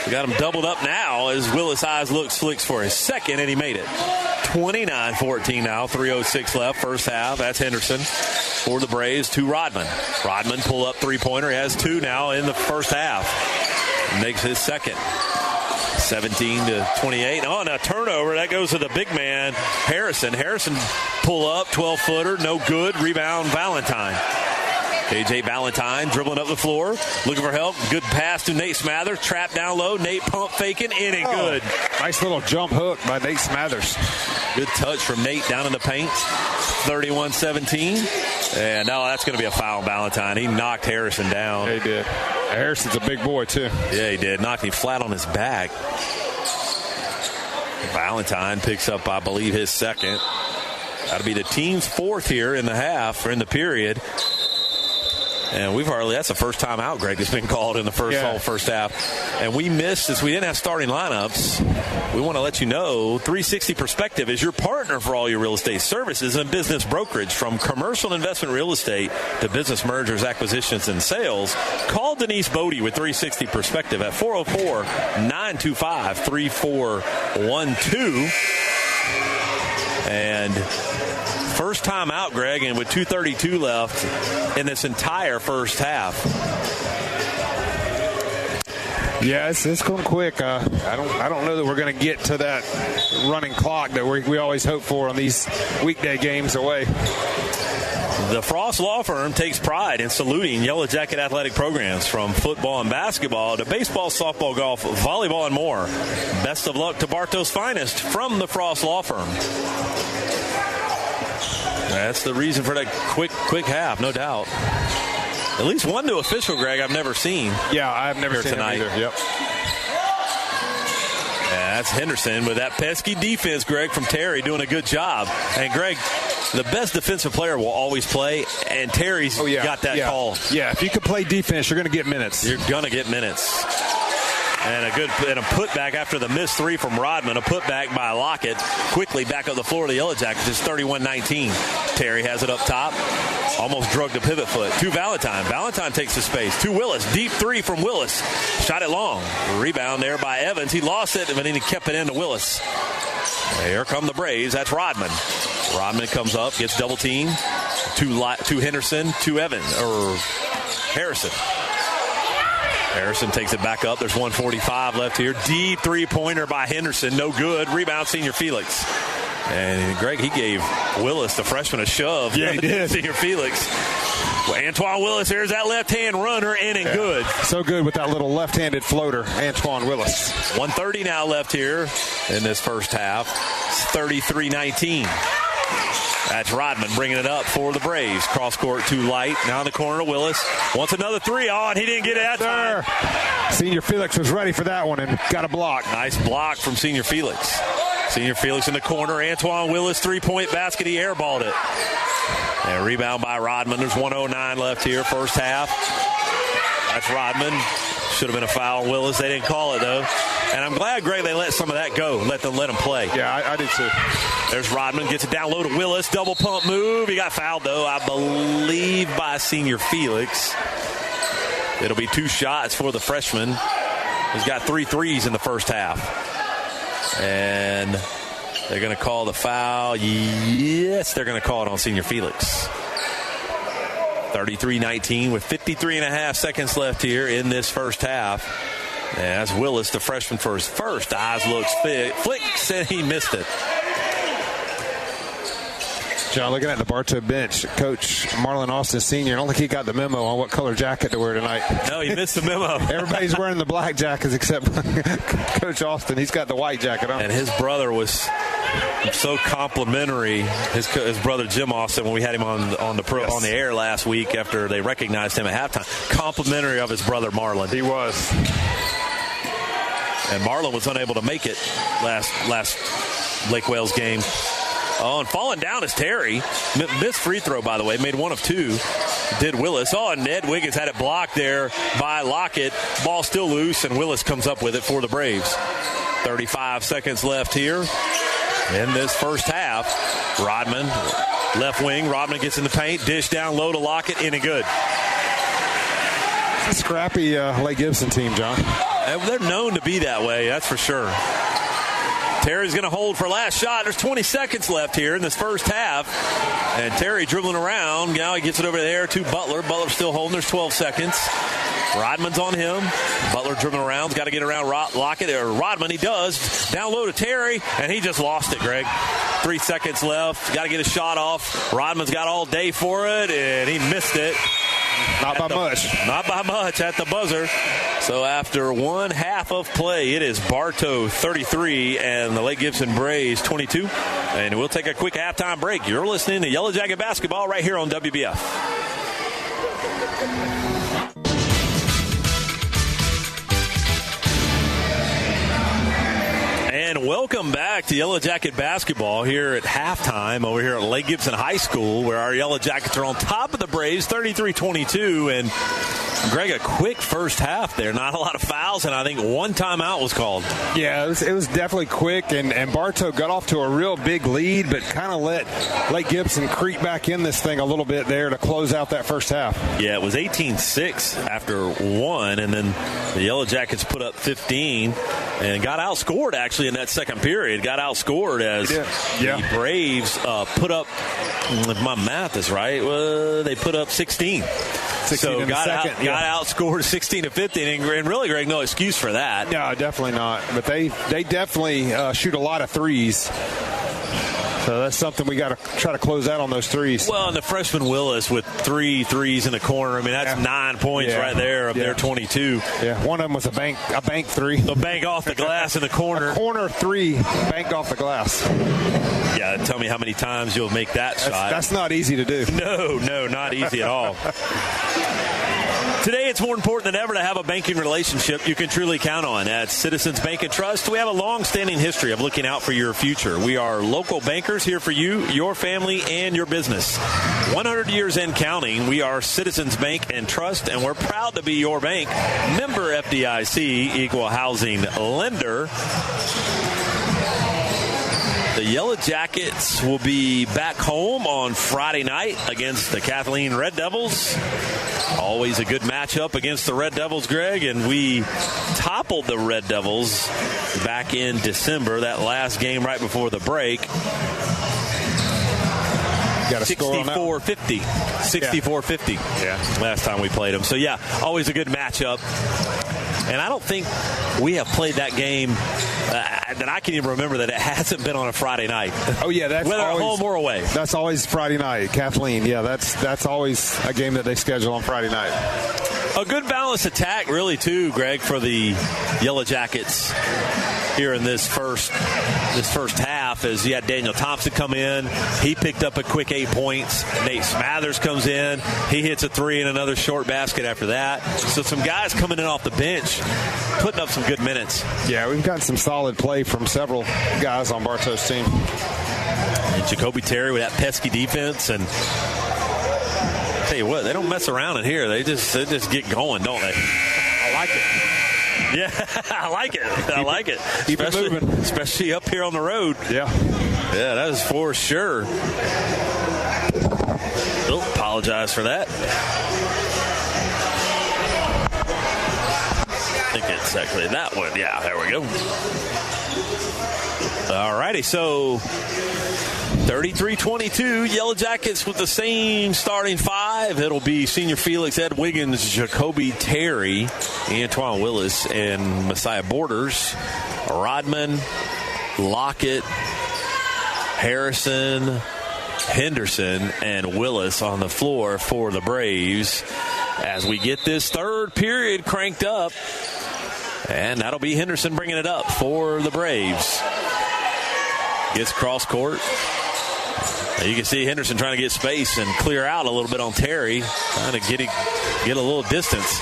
Speaker 3: we got him doubled up now as Willis Eyes flicks for his second, and he made it. 29-14 now, 3:06 left, first half. That's Henderson for the Braves to Rodman. Rodman pull-up three-pointer. He has 2 now in the first half. Makes his second. 17-28. On a turnover, that goes to the big man, Harrison. Harrison pull-up, 12-footer, no good. Rebound, Valentine. KJ Valentine dribbling up the floor, looking for help. Good pass to Nate Smathers. Trap down low. Nate pump faking. In and good.
Speaker 4: Nice little jump hook by Nate Smathers.
Speaker 3: Good touch from Nate down in the paint. 31-17. And now that's going to be a foul, Valentine. He knocked Harrison down.
Speaker 4: Yeah, he did. Harrison's a big boy, too.
Speaker 3: Yeah, he did. Knocked him flat on his back. Valentine picks up, I believe, his second. That'll be the team's fourth here in the half, or in the period. And that's the first time out, Greg, that's been called in the whole first half. And we missed, since we didn't have starting lineups, we want to let you know 360 Perspective is your partner for all your real estate services and business brokerage. From commercial investment real estate to business mergers, acquisitions, and sales. Call Denise Bodie with 360 Perspective at 404-925-3412. And first time out, Greg, and with 2:32 left in this entire first half.
Speaker 4: Yeah, it's going quick. I don't know that we're going to get to that running clock that we always hope for on these weekday games away.
Speaker 3: The Frost Law Firm takes pride in saluting Yellow Jacket athletic programs, from football and basketball to baseball, softball, golf, volleyball, and more. Best of luck to Bartow's finest from the Frost Law Firm. That's the reason for that quick half, no doubt. At least one new official, Greg, I've never seen.
Speaker 4: Yeah, I've never seen
Speaker 3: tonight.
Speaker 4: him either. Yep.
Speaker 3: Yeah, that's Henderson with that pesky defense, Greg, from Terry, doing a good job. And, Greg, the best defensive player will always play, and Terry's got that call.
Speaker 4: Yeah, if you can play defense, you're going to get minutes.
Speaker 3: You're going to get minutes. And a putback after the missed three from Rodman. A putback by Lockett. Quickly back up the floor of the Yellow Jackets. It's 31-19. Terry has it up top. Almost drugged the pivot foot. To Valentine. Valentine takes the space. To Willis. Deep three from Willis. Shot it long. Rebound there by Evans. He lost it, but then he kept it into Willis. Here come the Braves. That's Rodman. Rodman comes up, gets double teamed. To Henderson. To Harrison. Harrison takes it back up. There's 1:45 left here. Deep three-pointer by Henderson. No good. Rebound, Senior Felix. And, Greg, he gave Willis, the freshman, a shove.
Speaker 4: Yeah, he did.
Speaker 3: Senior Felix. Well, Antoine Willis, here's that left-hand runner, in and good.
Speaker 4: So good with that little left-handed floater, Antoine Willis.
Speaker 3: 1:30 now left here in this first half. It's 33-19. That's Rodman bringing it up for the Braves. Cross court to Light. Now in the corner to Willis. Wants another three. Oh, and he didn't get it that time.
Speaker 4: Senior Felix was ready for that one and got a block.
Speaker 3: Nice block from Senior Felix. Senior Felix in the corner. Antoine Willis, three-point basket. He airballed it. And rebound by Rodman. There's 1:09 left here, first half. That's Rodman. Should have been a foul on Willis. They didn't call it, though. And I'm glad, Greg, they let some of that go. Let them play.
Speaker 4: Yeah, I did too.
Speaker 3: There's Rodman. Gets it down low to Willis. Double pump move. He got fouled, though, I believe, by Senior Felix. It'll be 2 shots for the freshman. He's got 3 threes in the first half. And they're going to call the foul. Yes, they're going to call it on Senior Felix. 33-19 with 53.5 seconds left here in this first half. And that's Willis, the freshman, for his first. Eyes looks flicks, and he missed it.
Speaker 4: John, looking at the Bartow bench, Coach Marlon Austin Sr., I don't think he got the memo on what color jacket to wear tonight.
Speaker 3: No, he missed the memo.
Speaker 4: Everybody's wearing the black jackets except Coach Austin. He's got the white jacket on.
Speaker 3: And his brother was so complimentary, his brother Jim Austin, when we had him on the air last week after they recognized him at halftime. Complimentary of his brother Marlon.
Speaker 4: He was.
Speaker 3: And Marlon was unable to make it last Lake Wales game. Oh, and falling down is Terry. Missed free throw, by the way. Made 1 of 2. Did Willis. Oh, and Ned Wiggins had it blocked there by Lockett. Ball still loose, and Willis comes up with it for the Braves. 35 seconds left here in this first half. half. Rodman, left wing. Rodman gets in the paint. Dish down low to Lockett. In and good.
Speaker 4: It's a scrappy Lake Gibson team, John.
Speaker 3: They're known to be that way, that's for sure. Terry's going to hold for last shot. There's 20 seconds left here in this first half. And Terry dribbling around. Now he gets it over there to Butler. Butler's still holding. There's 12 seconds. Rodman's on him. Butler dribbling around. He's got to get around Lockett or Rodman. He does. Down low to Terry, and he just lost it, Greg. 3 seconds left. Got to get a shot off. Rodman's got all day for it, and he missed it.
Speaker 4: Not by much
Speaker 3: at the buzzer. So after one half of play, it is Bartow 33 and the Lake Gibson Braves 22. And we'll take a quick halftime break. You're listening to Yellow Jacket Basketball right here on WBF. And welcome back to Yellow Jacket Basketball here at halftime over here at Lake Gibson High School, where our Yellow Jackets are on top of the Braves, 33-22. And, Greg, a quick first half there. Not a lot of fouls, and I think one timeout was called.
Speaker 4: Yeah, it was definitely quick, and Bartow got off to a real big lead, but kind of let Lake Gibson creep back in this thing a little bit there to close out that first half.
Speaker 3: Yeah, it was 18-6 after one, and then the Yellow Jackets put up 15 and got outscored, actually, in that second period. Got outscored as the Braves put up, if my math is right, they put up 16. So got outscored 16-15, and really, Greg, no excuse for that.
Speaker 4: No, definitely not. But they definitely shoot a lot of threes. So that's something we got to try to close out on those threes.
Speaker 3: Well, and the freshman Willis with 3 threes in the corner. I mean, that's 9 points right there of their 22.
Speaker 4: Yeah, one of them was a bank three.
Speaker 3: The bank off the glass in the corner.
Speaker 4: A corner three, banked off the glass.
Speaker 3: Yeah, tell me how many times you'll make that shot.
Speaker 4: That's not easy to do.
Speaker 3: No, not easy at all. Today, it's more important than ever to have a banking relationship you can truly count on. At Citizens Bank and Trust, we have a long-standing history of looking out for your future. We are local bankers here for you, your family, and your business. 100 years and counting, we are Citizens Bank and Trust, and we're proud to be your bank. Member FDIC, Equal Housing Lender. The Yellow Jackets will be back home on Friday night against the Kathleen Red Devils. Always a good matchup against the Red Devils, Greg, and we toppled the Red Devils back in December, that last game right before the break. 64-50. 64-50 last time we played them. So, always a good matchup. And I don't think we have played that game that I can even remember that it hasn't been on a Friday night.
Speaker 4: Oh, yeah. That's
Speaker 3: whether
Speaker 4: always,
Speaker 3: home or away.
Speaker 4: That's always Friday night. Kathleen, that's always a game that they schedule on Friday night.
Speaker 3: A good balanced attack, really, too, Greg, for the Yellow Jackets here in this first half, as you had Daniel Thompson come in. He picked up a quick 8 points. Nate Smathers comes in. He hits a 3 and another short basket after that. So some guys coming in off the bench, putting up some good minutes.
Speaker 4: Yeah, we've got some solid play from several guys on Bartow's team.
Speaker 3: And Jacoby Terry with that pesky defense. And tell you what, they don't mess around in here. They just get going, don't they?
Speaker 4: I like it.
Speaker 3: Yeah, I like it.
Speaker 4: Keep it moving.
Speaker 3: Especially up here on the road.
Speaker 4: Yeah,
Speaker 3: that is for sure. Oh, apologize for that. I think it's actually that one. Yeah, there we go. All righty, so 33-22, Yellow Jackets with the same starting five. It'll be senior Felix Ed Wiggins, Jacoby Terry, Antoine Willis, and Messiah Borders. Rodman, Lockett, Harrison, Henderson, and Willis on the floor for the Braves as we get this third period cranked up. And that'll be Henderson bringing it up for the Braves. Gets cross court. You can see Henderson trying to get space and clear out a little bit on Terry, trying to get a little distance.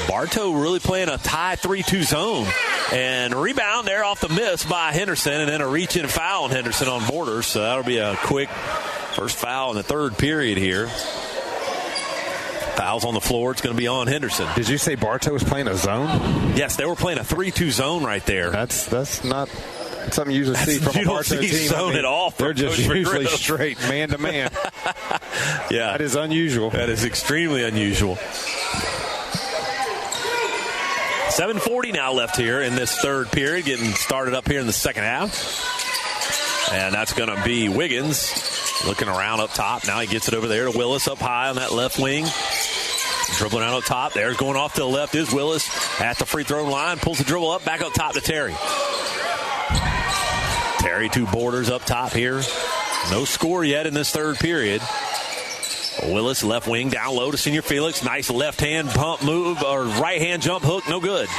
Speaker 3: Bartow really playing a tie 3-2 zone. And rebound there off the miss by Henderson, and then a reach-in foul on Henderson on Borders. So that'll be a quick first foul in the third period here. Fouls on the floor. It's going to be on Henderson.
Speaker 4: Did you say Bartow was playing a zone?
Speaker 3: Yes, they were playing a 3-2 zone right there.
Speaker 4: That's not something you usually see from a Bartow team.
Speaker 3: Zone at all.
Speaker 4: They're just usually straight man to man.
Speaker 3: Yeah,
Speaker 4: that is unusual.
Speaker 3: That is extremely unusual. 7:40 now left here in this third period, getting started up here in the second half. And that's going to be Wiggins looking around up top. Now he gets it over there to Willis up high on that left wing. Dribbling out up top. There's going off to the left is Willis at the free throw line. Pulls the dribble up, back up top to Terry. Terry, 2 Borders up top here. No score yet in this third period. Willis, left wing, down low to Senior Felix. Nice left-hand pump move, or right-hand jump hook, no good.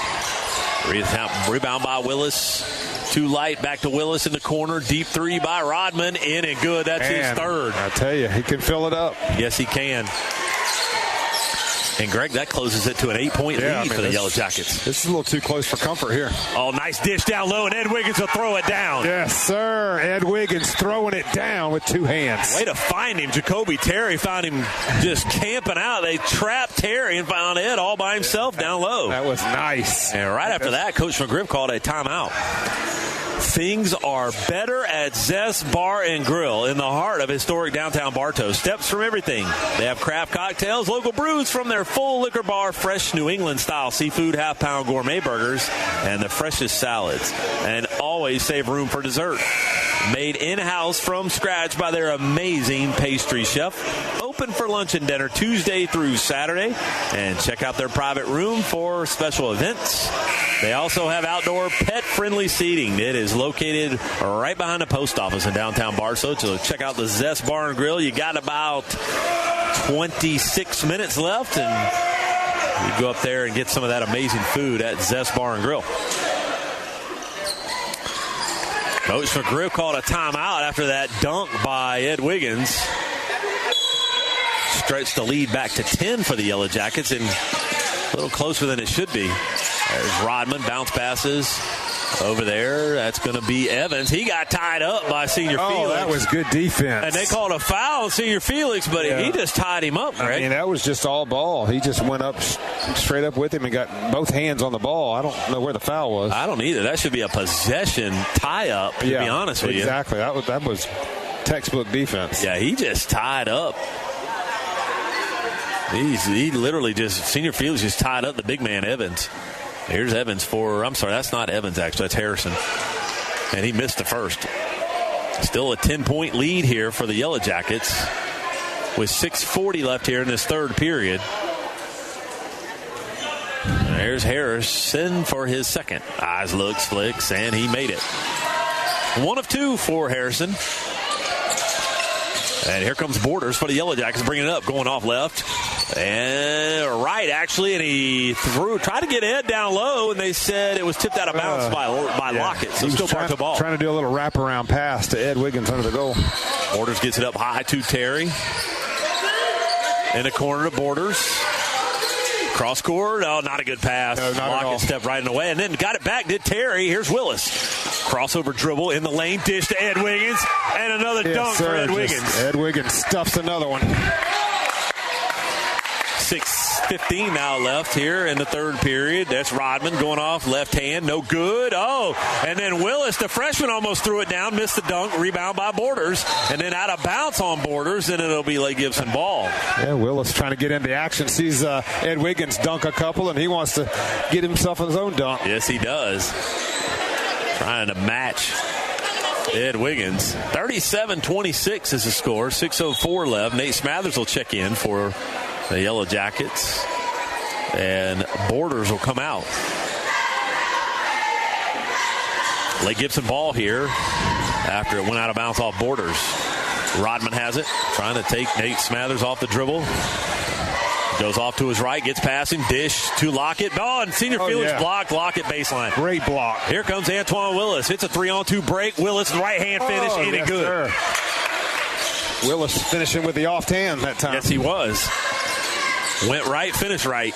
Speaker 3: Rebound by Willis. Too light, back to Willis in the corner. Deep 3 by Rodman, in and good. That's his third.
Speaker 4: I tell you, he can fill it up.
Speaker 3: Yes, he can. And, Greg, that closes it to an 8-point lead for the Yellow Jackets.
Speaker 4: This is a little too close for comfort here.
Speaker 3: Oh, nice dish down low, and Ed Wiggins will throw it down.
Speaker 4: Yes, sir. Ed Wiggins throwing it down with 2 hands.
Speaker 3: Way to find him. Jacoby Terry found him just camping out. They trapped Terry and found Ed all by himself down low.
Speaker 4: That was nice.
Speaker 3: And right after that, Coach McGriff called a timeout. Things are better at Zest Bar and Grill in the heart of historic downtown Bartow. Steps from everything. They have craft cocktails, local brews from their full liquor bar, fresh New England-style seafood, half-pound gourmet burgers, and the freshest salads. And always save room for dessert. Made in-house from scratch by their amazing pastry chef. Open for lunch and dinner Tuesday through Saturday. And check out their private room for special events. They also have outdoor pet-friendly seating. It is located right behind the post office in downtown Bartow. So check out the Zest Bar and Grill. You got about 26 minutes left, and you go up there and get some of that amazing food at Zest Bar and Grill. Coach McGriff called a timeout after that dunk by Ed Wiggins. Stretched the lead back to 10 for the Yellow Jackets, and a little closer than it should be. There's Rodman, bounce passes over there. That's going to be Evans. He got tied up by Senior Felix.
Speaker 4: Oh, that was good defense.
Speaker 3: And they called a foul on Senior Felix, but he just tied him up, Greg.
Speaker 4: I mean, that was just all ball. He just went up straight up with him and got both hands on the ball. I don't know where the foul was.
Speaker 3: I don't either. That should be a possession tie-up, to be honest with you.
Speaker 4: Exactly. That was textbook defense.
Speaker 3: Yeah, he just tied up. He literally just, Senior Felix just tied up the big man, Evans. Here's Evans that's not Evans, actually. That's Harrison. And he missed the first. Still a 10-point lead here for the Yellow Jackets with 6:40 left here in this third period. There's Harrison for his second. Eyes looks, flicks, and he made it. 1 of 2 for Harrison. And here comes Borders for the Yellow Jackets, bringing it up, going off left. And right, actually, and he tried to get Ed down low, and they said it was tipped out of bounds by Lockett. So still Bartow ball.
Speaker 4: Trying to do a little wraparound pass to Ed Wiggins under the goal.
Speaker 3: Borders gets it up high to Terry. In the corner to Borders. Cross court. Oh, not a good pass.
Speaker 4: No,
Speaker 3: Lockett stepped right in the way, and then got it back. Did Terry. Here's Willis. Crossover dribble in the lane. Dish to Ed Wiggins. And another dunk for Ed Wiggins.
Speaker 4: Ed Wiggins stuffs another one.
Speaker 3: 6:15 now left here in the third period. That's Rodman going off left hand. No good. Oh, and then Willis, the freshman, almost threw it down. Missed the dunk. Rebound by Borders. And then out of bounds on Borders. And it'll be Lake Gibson ball.
Speaker 4: Yeah, Willis trying to get into action. Sees Ed Wiggins dunk a couple, and he wants to get himself his own dunk.
Speaker 3: Yes, he does. Trying to match Ed Wiggins. 37-26 is the score. 6:04 left. Nate Smathers will check in for the Yellow Jackets. And Borders will come out. Lake Gibson ball here after it went out of bounds off Borders. Rodman has it. Trying to take Nate Smathers off the dribble. Goes off to his right, gets past him, dish to Lockett. Oh, and Senior Felix blocked. Lockett baseline.
Speaker 4: Great block.
Speaker 3: Here comes Antoine Willis. It's a 3-on-2 break. Willis, right hand finish, in and good.
Speaker 4: Sir. Willis finishing with the off hand that time.
Speaker 3: Yes, he was. Went right, finished right.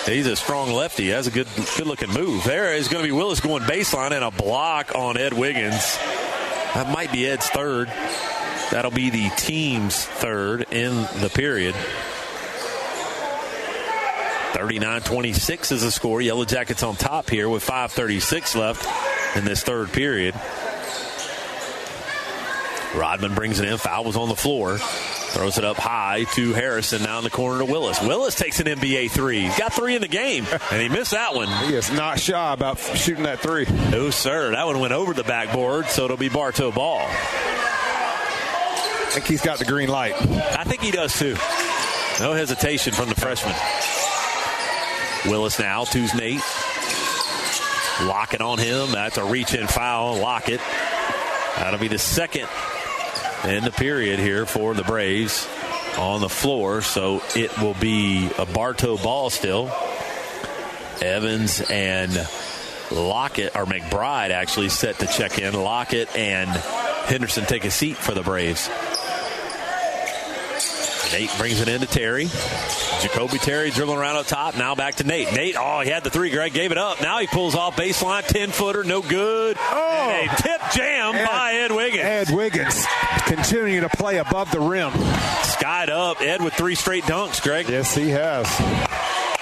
Speaker 3: He's a strong lefty. Has a good-looking move. There is going to be Willis going baseline and a block on Ed Wiggins. That might be Ed's third. That'll be the team's third in the period. 39-26 is the score. Yellow Jackets on top here with 5:36 left. in this third period. Rodman brings it in. Foul was on the floor. Throws it up high to Harrison. Now in the corner to Willis. Willis takes an NBA three. He's got 3 in the game, and he missed that one.
Speaker 4: He is not shy about shooting that three.
Speaker 3: No, sir. That one went over the backboard, so it'll be Bartow ball.
Speaker 4: I think he's got the green light.
Speaker 3: I think he does, too. No hesitation from the freshman. Willis now, to's Nate. Lockett on him. That's a reach-in foul. Lockett. That'll be the second in the period here for the Braves on the floor. So it will be a Bartow ball still. Evans and Lockett, or McBride actually set to check in. Lockett and Henderson take a seat for the Braves. Nate brings it in to Terry. Jacoby Terry dribbling around up top. Now back to Nate. Nate, he had the three. Greg gave it up. Now he pulls off baseline. 10-footer, no good. And a tip jam by Ed Wiggins.
Speaker 4: Ed Wiggins continuing to play above the rim.
Speaker 3: Skied up. Ed with 3 straight dunks, Greg.
Speaker 4: Yes, he has.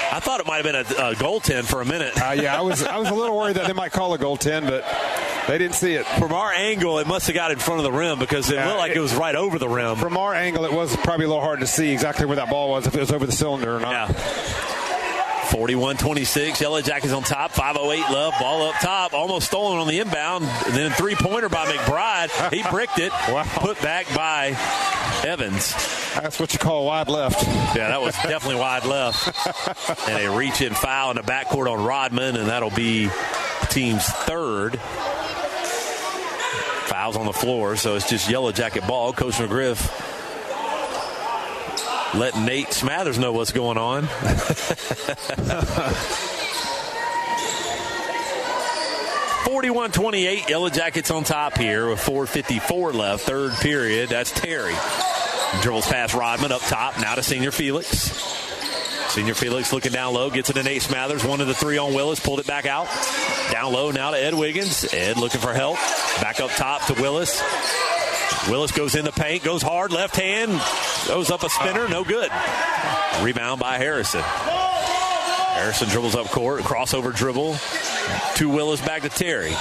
Speaker 3: I thought it might have been a goaltend for a minute.
Speaker 4: Yeah, I was a little worried that they might call a goaltend, but they didn't see it.
Speaker 3: From our angle, it mmust have got in front of the rim because it looked like it was right over the rim.
Speaker 4: From our angle, it was probably a little hard to see exactly where that ball was, if it was over the cylinder or not.
Speaker 3: Yeah. 41-26, Yellow Jackets on top, 5:08 left, ball up top, almost stolen on the inbound, and then 3-pointer by McBride. He bricked it, put back by Evans.
Speaker 4: That's what you call wide left.
Speaker 3: Yeah, that was definitely wide left. And a reach-in foul in the backcourt on Rodman, and that'll be the team's third. Fouls on the floor, so it's just Yellow Jacket ball. Coach McGriff letting Nate Smathers know what's going on. 41-28, Yellow Jackets on top here with 4:54 left, third period. That's Terry. Dribbles past Rodman up top, now to Senior Felix. Senior Felix looking down low, gets it to Nate Smathers. 1 of the 3 on Willis, pulled it back out. Down low now to Ed Wiggins. Ed looking for help. Back up top to Willis. Willis goes in the paint, goes hard, left hand, goes up a spinner, no good. Rebound by Harrison. Harrison dribbles up court, crossover dribble to Willis, back to Terry.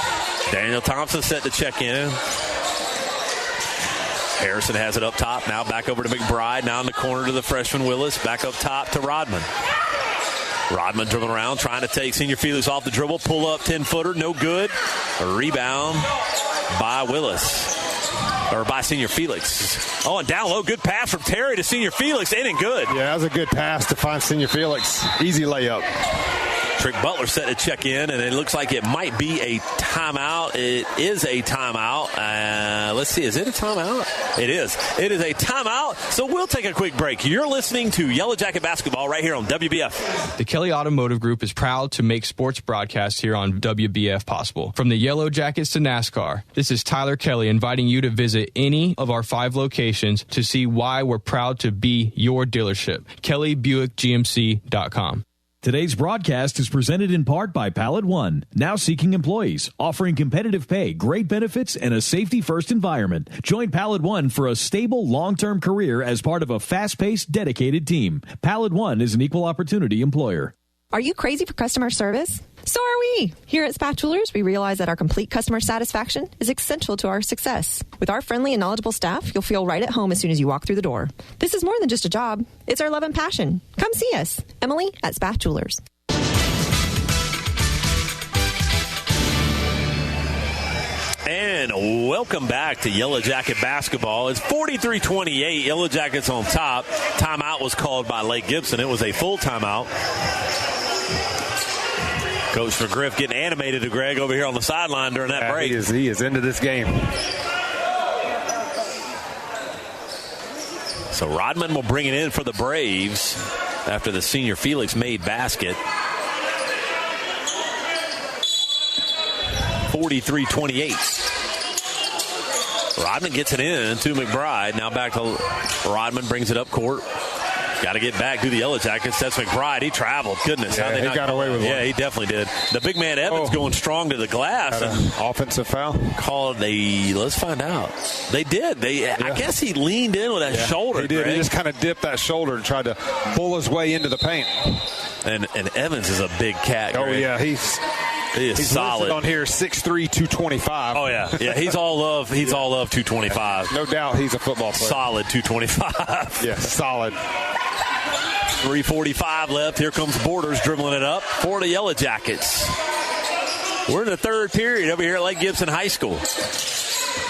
Speaker 3: Daniel Thompson set to check in. Harrison has it up top, now back over to McBride, now in the corner to the freshman Willis, back up top to Rodman. Rodman dribbling around, trying to take Senior Felix off the dribble, pull up 10-footer, no good. A rebound by Willis. Or by Senior Felix. And down low, good pass from Terry to Senior Felix, in and good.
Speaker 4: Yeah, that was a good pass to find Senior Felix. Easy layup.
Speaker 3: Trick Butler set to check in, and it looks like it might be a timeout. It is a timeout. Let's see, is it a timeout? It is. It is a timeout, so we'll take a quick break. You're listening to Yellow Jacket Basketball right here on WBF.
Speaker 12: The Kelly Automotive Group is proud to make sports broadcasts here on WBF possible. From the Yellow Jackets to NASCAR, this is Tyler Kelly inviting you to visit any of our 5 locations to see why we're proud to be your dealership. KellyBuickGMC.com.
Speaker 13: Today's broadcast is presented in part by Pallet One, now seeking employees, offering competitive pay, great benefits, and a safety-first environment. Join Pallet One for a stable, long-term career as part of a fast-paced, dedicated team. Pallet One is an equal opportunity employer.
Speaker 14: Are you crazy for customer service? So are we. Here at Spath Jewelers, we realize that our complete customer satisfaction is essential to our success. With our friendly and knowledgeable staff, you'll feel right at home as soon as you walk through the door. This is more than just a job. It's our love and passion. Come see us. Emily at Spath Jewelers.
Speaker 3: And welcome back to Yellow Jacket Basketball. It's 43-28, Yellow Jackets on top. Timeout was called by Lake Gibson. It was a full timeout. Coach McGriff getting animated to Greg over here on the sideline during that break.
Speaker 4: He is into this game.
Speaker 3: So Rodman will bring it in for the Braves after the Senior Felix made basket. 43-28. Rodman gets it in to McBride. Now back to Rodman, brings it up court. Got to get back to the Yellow Jackets. That's McBride. He traveled. Goodness.
Speaker 4: Yeah, he got away with one.
Speaker 3: Yeah, he definitely did. The big man Evans going strong to the glass.
Speaker 4: And offensive foul.
Speaker 3: Called let's find out. They did. I guess he leaned in with that shoulder.
Speaker 4: He did.
Speaker 3: Greg.
Speaker 4: He just kind of dipped that shoulder and tried to pull his way into the paint.
Speaker 3: And Evans is a big cat.
Speaker 4: Oh,
Speaker 3: Greg.
Speaker 4: yeah. He's
Speaker 3: He's solid.
Speaker 4: Listed on here 6'3", 225.
Speaker 3: Oh, yeah. Yeah, he's all love 225.
Speaker 4: No doubt he's a football player.
Speaker 3: Solid 225.
Speaker 4: Yeah, solid.
Speaker 3: 3:45 left. Here comes Borders dribbling it up for the Yellow Jackets. We're in the third period over here at Lake Gibson High School.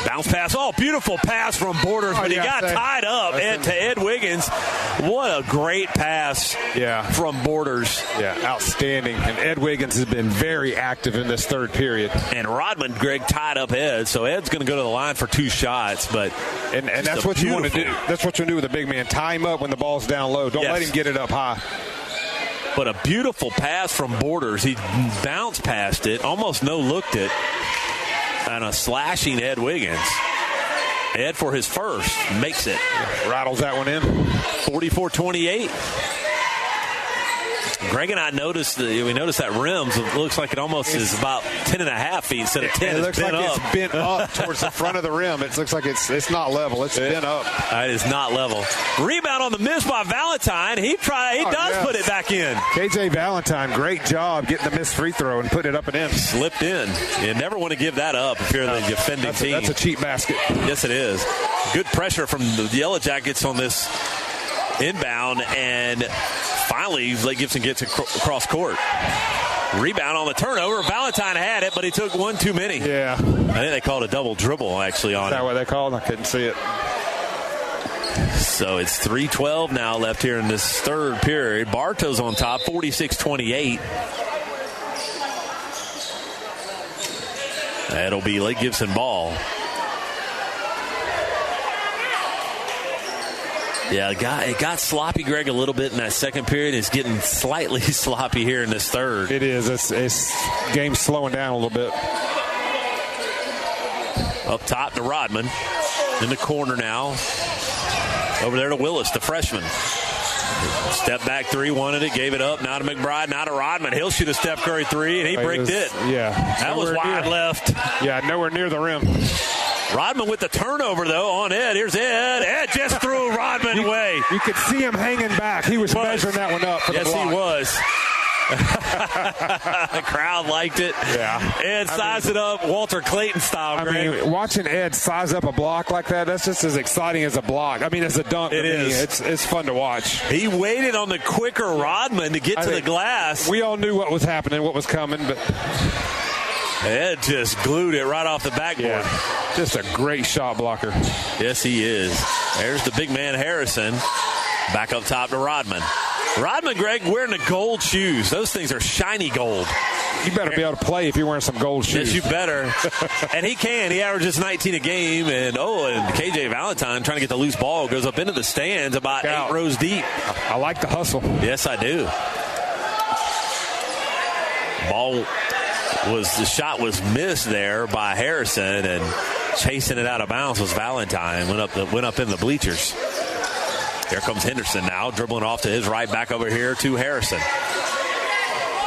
Speaker 3: Bounce pass. Oh, beautiful pass from Borders, but he got tied up to Ed Wiggins. What a great pass from Borders.
Speaker 4: Yeah, outstanding. And Ed Wiggins has been very active in this third period.
Speaker 3: And Rodman, Greg, tied up Ed, so Ed's going to go to the line for 2 shots. But
Speaker 4: and that's what you want to do. That's what you do with a big man. Tie him up when the ball's down low. Don't let him get it up high.
Speaker 3: But a beautiful pass from Borders. He bounced past it, almost no-looked it. And a slashing Ed Wiggins. Ed for his first makes it.
Speaker 4: Rattles that one in.
Speaker 3: 44-28. Greg and I noticed that rims. It looks like it almost is about 10.5 feet instead of 10.
Speaker 4: It looks like it's bent up towards the front of the rim. It looks like it's not level. It's bent up.
Speaker 3: It is not level. Rebound on the miss by Valentine. He does put it back in.
Speaker 4: KJ Valentine, great job getting the missed free throw and putting it up and in.
Speaker 3: Slipped in. You never want to give that up if you're the defending team.
Speaker 4: That's a cheap basket.
Speaker 3: Yes, it is. Good pressure from the Yellow Jackets on this inbound, and finally Lake Gibson gets across court. Rebound on the turnover. Valentine had it, but he took one too many.
Speaker 4: Yeah.
Speaker 3: I think they called a double dribble actually on it.
Speaker 4: Is that what they called? I couldn't see it.
Speaker 3: So it's 3:12 now left here in this third period. Bartow's on top, 46-28. That'll be Lake Gibson ball. Yeah, it got sloppy, Greg, a little bit in that second period. It's getting slightly sloppy here in this third.
Speaker 4: It is. It's game's slowing down a little bit.
Speaker 3: Up top to Rodman. In the corner now. Over there to Willis, the freshman. Step back three, wanted it, gave it up. Now to McBride, now to Rodman. He'll shoot a Steph Curry three, and he bricked it.
Speaker 4: Yeah.
Speaker 3: That was wide left.
Speaker 4: Yeah, nowhere near the rim.
Speaker 3: Rodman with the turnover, though, on Ed. Here's Ed. Ed just threw Rodman away.
Speaker 4: You could see him hanging back. He was measuring that one up for the block.
Speaker 3: Yes, he was. The crowd liked it.
Speaker 4: Yeah.
Speaker 3: Ed sized it up, Walter Clayton style, Greg.
Speaker 4: I mean, watching Ed size up a block like that's just as exciting as a block. I mean, as a dunk.
Speaker 3: It is.
Speaker 4: It's fun to watch.
Speaker 3: He waited on the quicker Rodman to get to the glass.
Speaker 4: We all knew what was happening, what was coming, but
Speaker 3: Ed just glued it right off the backboard.
Speaker 4: Yeah. Just a great shot blocker.
Speaker 3: Yes, he is. There's the big man Harrison. Back up top to Rodman. Rodman, Greg, wearing the gold shoes. Those things are shiny gold.
Speaker 4: You better be able to play if you're wearing some gold shoes.
Speaker 3: Yes, you better. And he can. He averages 19 a game. And KJ Valentine trying to get the loose ball goes up into the stands about 8 rows deep.
Speaker 4: I like the hustle.
Speaker 3: Yes, I do. The shot was missed there by Harrison, and chasing it out of bounds was Valentine. Went up in the bleachers. Here comes Henderson now, dribbling off to his right, back over here to Harrison.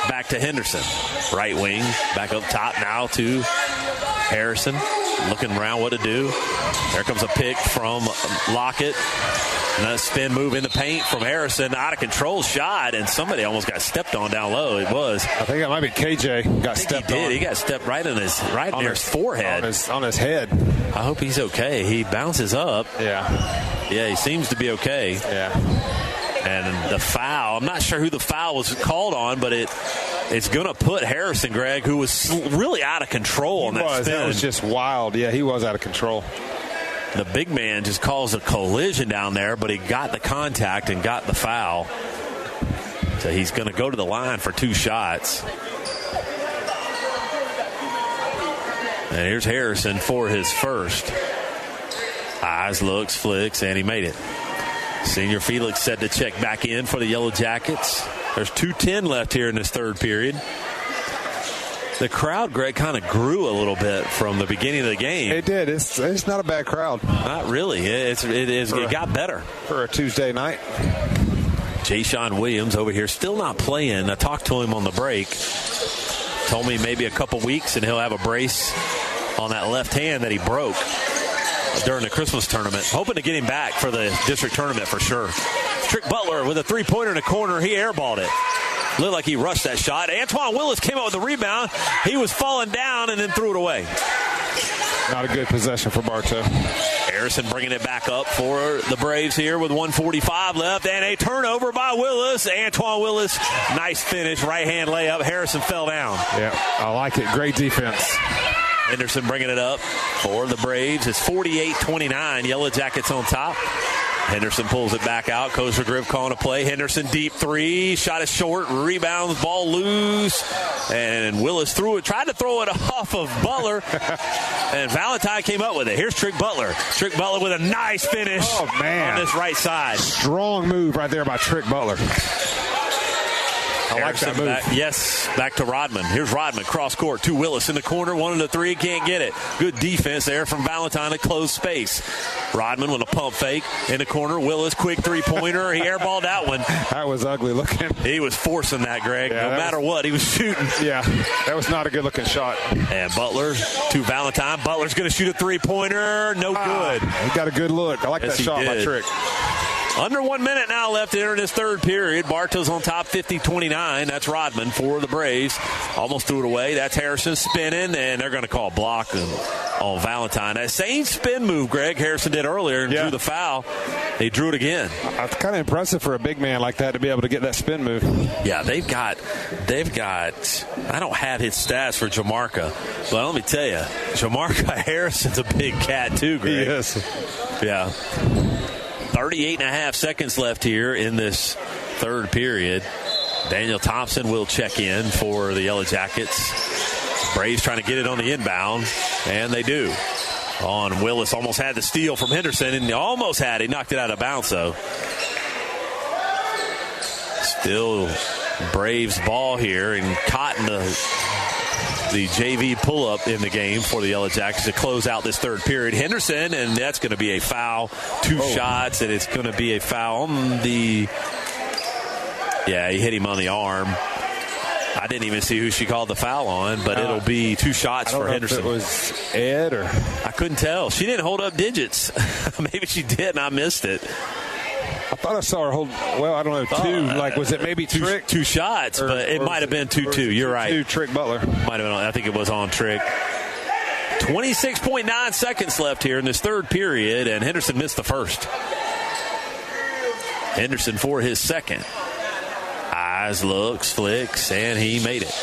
Speaker 3: Back to Henderson. Right wing, back up top now to Harrison. Looking around what to do. There comes a pick from Lockett. And a spin move in the paint from Harrison. Out of control shot, and somebody almost got stepped on down low. It was.
Speaker 4: I think that might be KJ got stepped on.
Speaker 3: He got stepped right near his forehead.
Speaker 4: On his head.
Speaker 3: I hope he's okay. He bounces up.
Speaker 4: Yeah.
Speaker 3: Yeah, he seems to be okay.
Speaker 4: Yeah.
Speaker 3: And the foul, I'm not sure who the foul was called on, but it's going to put Harrison, Greg, who was really out of control on that spin.
Speaker 4: That was just wild. Yeah, he was out of control.
Speaker 3: The big man just caused a collision down there, but he got the contact and got the foul. So he's going to go to the line for 2 shots. And here's Harrison for his first. Eyes, looks, flicks, and he made it. Senior Felix set to check back in for the Yellow Jackets. There's 2:10 left here in this third period. The crowd, Greg, kind of grew a little bit from the beginning of the game.
Speaker 4: It did. It's not a bad crowd.
Speaker 3: Not really. It got better.
Speaker 4: For a Tuesday night.
Speaker 3: Jayshon Williams over here still not playing. I talked to him on the break. Told me maybe a couple weeks and he'll have a brace on that left hand that he broke during the Christmas tournament. Hoping to get him back for the district tournament for sure. Trick Butler with a 3-pointer in the corner. He airballed it. Looked like he rushed that shot. Antoine Willis came out with the rebound. He was falling down and then threw it away.
Speaker 4: Not a good possession for Bartow.
Speaker 3: Harrison bringing it back up for the Braves here with 1:45 left, and a turnover by Willis. Antoine Willis, nice finish, right-hand layup. Harrison fell down.
Speaker 4: Yeah, I like it. Great defense.
Speaker 3: Henderson bringing it up for the Braves. It's 48-29. Yellow Jackets on top. Henderson pulls it back out. Coach McGriff calling a play. Henderson deep three. Shot is short. Rebounds. Ball loose. And Willis threw it. Tried to throw it off of Butler. And Valentine came up with it. Here's Trick Butler. Trick Butler with a nice finish on this right side.
Speaker 4: Strong move right there by Trick Butler. I like that move.
Speaker 3: Back to Rodman. Here's Rodman, cross court to Willis in the corner. 1 and 3, can't get it. Good defense there from Valentine to close space. Rodman with a pump fake in the corner. Willis, quick three-pointer. He airballed that one.
Speaker 4: That was ugly looking.
Speaker 3: He was forcing that, Greg. No matter what, he was shooting.
Speaker 4: Yeah, that was not a good-looking shot.
Speaker 3: And Butler to Valentine. Butler's going to shoot a three-pointer. No good.
Speaker 4: He got a good look. I like that shot by Trick.
Speaker 3: Under 1 minute now left to enter this third period. Bartow's on top 50-29. That's Rodman for the Braves. Almost threw it away. That's Harrison spinning, and they're going to call a block on Valentine. That same spin move, Greg, Harrison did earlier and drew the foul. He drew it again.
Speaker 4: It's kind of impressive for a big man like that to be able to get that spin move.
Speaker 3: Yeah, they've got I don't have his stats for Jamarca, but let me tell you, Jamarca Harrison's a big cat too, Greg.
Speaker 4: He is.
Speaker 3: Yeah. 38.5 seconds left here in this third period. Daniel Thompson will check in for the Yellow Jackets. Braves trying to get it on the inbound, and they do. On Willis, almost had the steal from Henderson, and he knocked it out of bounds, though. Still Braves ball here, and Cotton, the JV pull-up in the game for the Yellow Jackets to close out this third period. Henderson, and that's going to be a foul. Two shots, and it's going to be a foul on the... Yeah, he hit him on the arm. I didn't even see who she called the foul on, but it'll be 2 shots for Henderson.
Speaker 4: If it was Ed or...
Speaker 3: I couldn't tell. She didn't hold up digits. Maybe she did, and I missed it.
Speaker 4: I thought I saw her hold, I don't know, 2. Was it maybe Trick?
Speaker 3: 2 shots, but it might have been 2-2. You're right.
Speaker 4: 2 Trick Butler.
Speaker 3: Might have been. I think it was on Trick. 26.9 seconds left here in this third period, and Henderson missed the first. Henderson for his second. Eyes, looks, flicks, and he made it.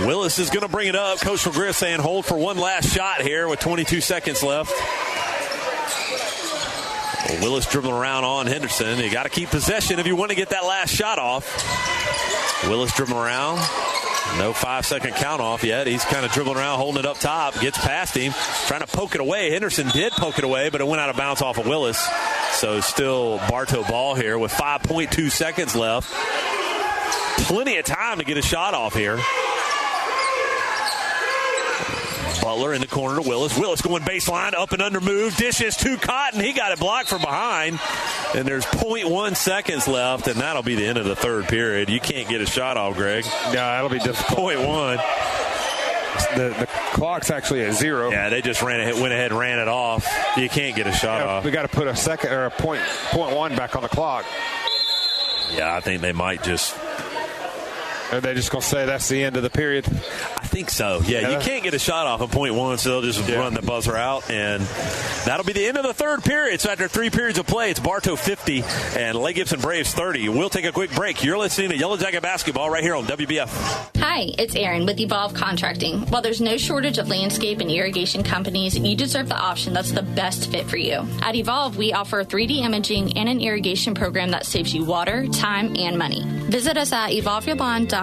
Speaker 3: Willis is going to bring it up. Coach McGriff saying hold for one last shot here with 22 seconds left. Willis dribbling around on Henderson. You got to keep possession if you want to get that last shot off. Willis dribbling around. No 5-second count off yet. He's kind of dribbling around, holding it up top. Gets past him, trying to poke it away. Henderson did poke it away, but it went out of bounds off of Willis. So still Bartow ball here with 5.2 seconds left. Plenty of time to get a shot off here. Butler in the corner to Willis. Willis going baseline, up and under move. Dishes to Cotton. He got it blocked from behind. And there's 0.1 seconds left, and that'll be the end of the third period. You can't get a shot off, Greg.
Speaker 4: Yeah, that'll be difficult.
Speaker 3: 0.1.
Speaker 4: The clock's actually at 0.
Speaker 3: Yeah, they just went ahead and ran it off. You can't get a shot off.
Speaker 4: We got to put a second or a 0.1 back on the clock.
Speaker 3: Yeah, I think they might just...
Speaker 4: Are they just going to say that's the end of the period?
Speaker 3: I think so. Yeah, you can't get a shot off of 0.1, so they'll just run the buzzer out, and that'll be the end of the third period. So after 3 periods of play, it's Bartow 50 and Lake Gibson Braves 30. We'll take a quick break. You're listening to Yellow Jacket Basketball right here on WBF.
Speaker 15: Hi, it's Erin with Evolve Contracting. While there's no shortage of landscape and irrigation companies, you deserve the option that's the best fit for you. At Evolve, we offer 3D imaging and an irrigation program that saves you water, time, and money. Visit us at evolveyourbond.com.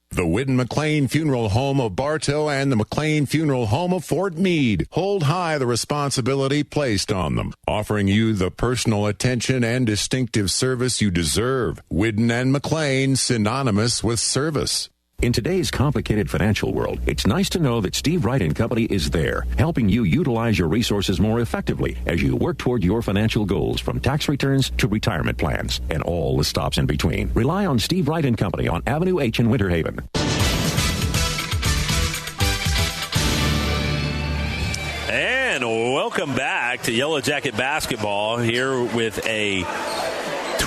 Speaker 16: The Whidden McLean Funeral Home of Bartow and the McLean Funeral Home of Fort Meade hold high the responsibility placed on them, offering you the personal attention and distinctive service you deserve. Whidden and McLean, synonymous with service.
Speaker 17: In today's complicated financial world, it's nice to know that Steve Wright & Company is there, helping you utilize your resources more effectively as you work toward your financial goals, from tax returns to retirement plans and all the stops in between. Rely on Steve Wright & Company on Avenue H in Winter Haven.
Speaker 3: And welcome back to Yellow Jacket Basketball here with a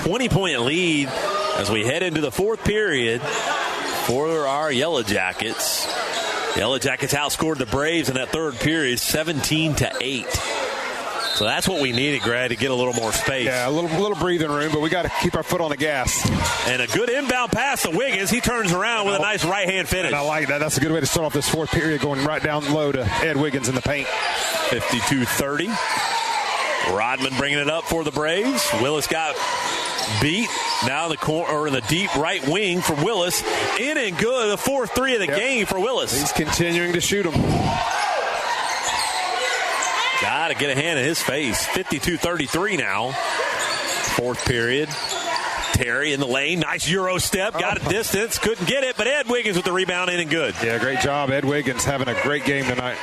Speaker 3: 20-point lead as we head into the fourth period for our Yellow Jackets. Yellow Jackets outscored the Braves in that third period 17-8. So that's what we needed, Greg, to get a little more space.
Speaker 4: Yeah, a little breathing room, but we got to keep our foot on the gas.
Speaker 3: And a good inbound pass to Wiggins. He turns around with a nice right-hand finish.
Speaker 4: And I like that. That's a good way to start off this fourth period, going right down low to Ed Wiggins in the paint.
Speaker 3: 52-30. Rodman bringing it up for the Braves. Willis got beat. Now in the corner, or in the deep right wing for Willis. In and good. The 4-3 of the game for Willis.
Speaker 4: He's continuing to shoot him.
Speaker 3: Got to get a hand in his face. 52-33 now. Fourth period. Terry in the lane. Nice Euro step. Got a distance. Couldn't get it, but Ed Wiggins with the rebound in and good.
Speaker 4: Yeah, great job. Ed Wiggins having a great game tonight.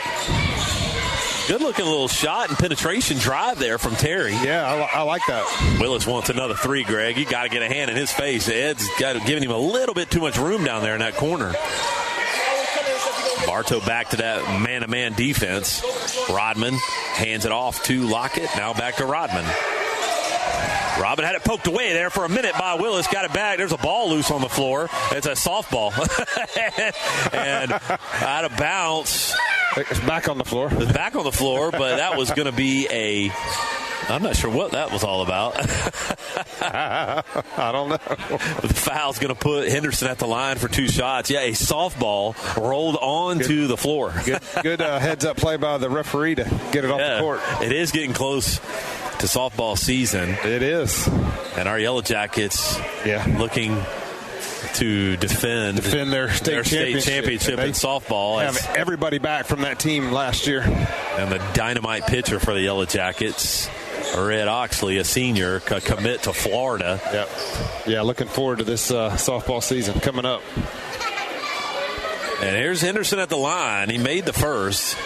Speaker 3: Good-looking little shot and penetration drive there from Terry.
Speaker 4: Yeah, I like that.
Speaker 3: Willis wants another three, Greg. You got to get a hand in his face. Ed's giving him a little bit too much room down there in that corner. Bartow back to that man-to-man defense. Rodman hands it off to Lockett. Now back to Rodman. Rodman had it poked away there for a minute by Willis. Got it back. There's a ball loose on the floor. It's a softball. And out of bounds.
Speaker 4: It's back on the floor.
Speaker 3: It's back on the floor, but that was going to be I'm not sure what that was all about.
Speaker 4: I don't know.
Speaker 3: The foul's going to put Henderson at the line for two shots. Yeah, a softball rolled onto the floor.
Speaker 4: Good heads-up play by the referee to get it off the court.
Speaker 3: It is getting close to softball season.
Speaker 4: It is.
Speaker 3: And our Yellow Jackets looking to defend
Speaker 4: their state
Speaker 3: championship in softball.
Speaker 4: Have everybody back from that team last year.
Speaker 3: And the dynamite pitcher for the Yellow Jackets, Red Oxley, a senior, commit to Florida.
Speaker 4: Yep. Yeah, looking forward to this softball season coming up.
Speaker 3: And here's Henderson at the line. He made the first.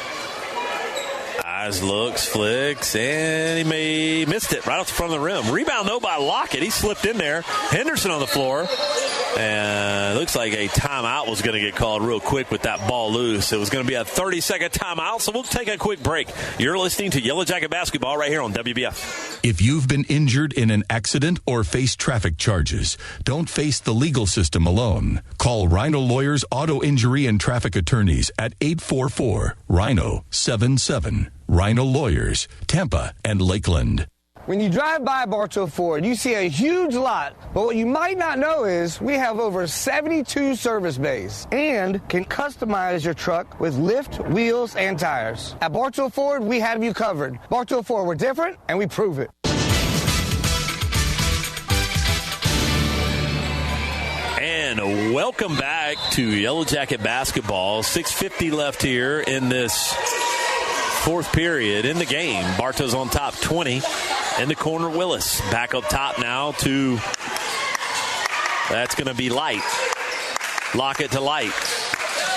Speaker 3: Eyes looks, flicks, and he missed it right off the front of the rim. Rebound, though, by Lockett. He slipped in there. Henderson on the floor. And it looks like a timeout was going to get called real quick with that ball loose. It was going to be a 30-second timeout, so we'll take a quick break. You're listening to Yellow Jacket Basketball right here on WBF.
Speaker 9: If you've been injured in an accident or face traffic charges, don't face the legal system alone. Call Rhino Lawyers Auto Injury and Traffic Attorneys at 844-RHINO-77. Rhino Lawyers, Tampa and Lakeland.
Speaker 5: When you drive by Bartow Ford, you see a huge lot, but what you might not know is we have over 72 service bays and can customize your truck with lift, wheels, and tires. At Bartow Ford, we have you covered. Bartow Ford, we're different, and we prove it.
Speaker 3: And welcome back to Yellow Jacket Basketball. 6:50 left here in this fourth period in the game. Bartow's on top 20. In the corner, Willis. Back up top now to, that's going to be Light. Lockett to Light.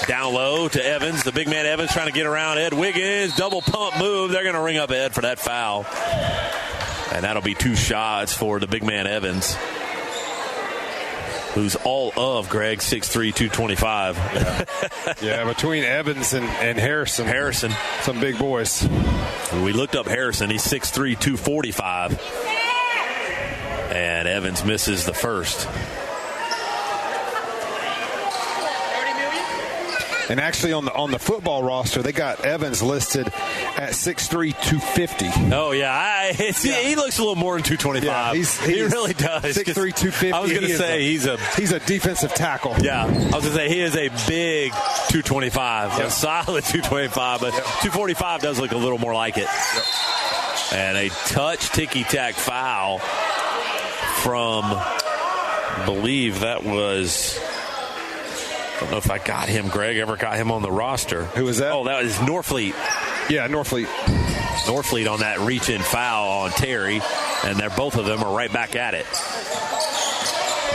Speaker 3: Down low to Evans. The big man Evans trying to get around Ed Wiggins. Double pump move. They're going to ring up Ed for that foul. And that'll be two shots for the big man Evans, who's all of Greg, 6'3", 225.
Speaker 4: Yeah, between Evans and Harrison. Some big boys.
Speaker 3: We looked up Harrison. He's 6'3", 245. And Evans misses the first.
Speaker 4: And actually on the football roster, they got Evans listed at 6'3", 250.
Speaker 3: Oh, yeah. He looks a little more than 225.
Speaker 4: Yeah,
Speaker 3: he really does.
Speaker 4: 6'3", 250.
Speaker 3: I was going to say he's
Speaker 4: a defensive tackle.
Speaker 3: Yeah. I was going to say he is a big 225. Yep. A solid 225, but 245 does look a little more like it. Yep. And a touch ticky-tack foul from, I believe that was, I don't know if I got him, Greg, ever got him on the roster.
Speaker 4: Who was that?
Speaker 3: Oh, that was Norfleet.
Speaker 4: Yeah, Norfleet.
Speaker 3: Norfleet on that reach-in foul on Terry, and both of them are right back at it.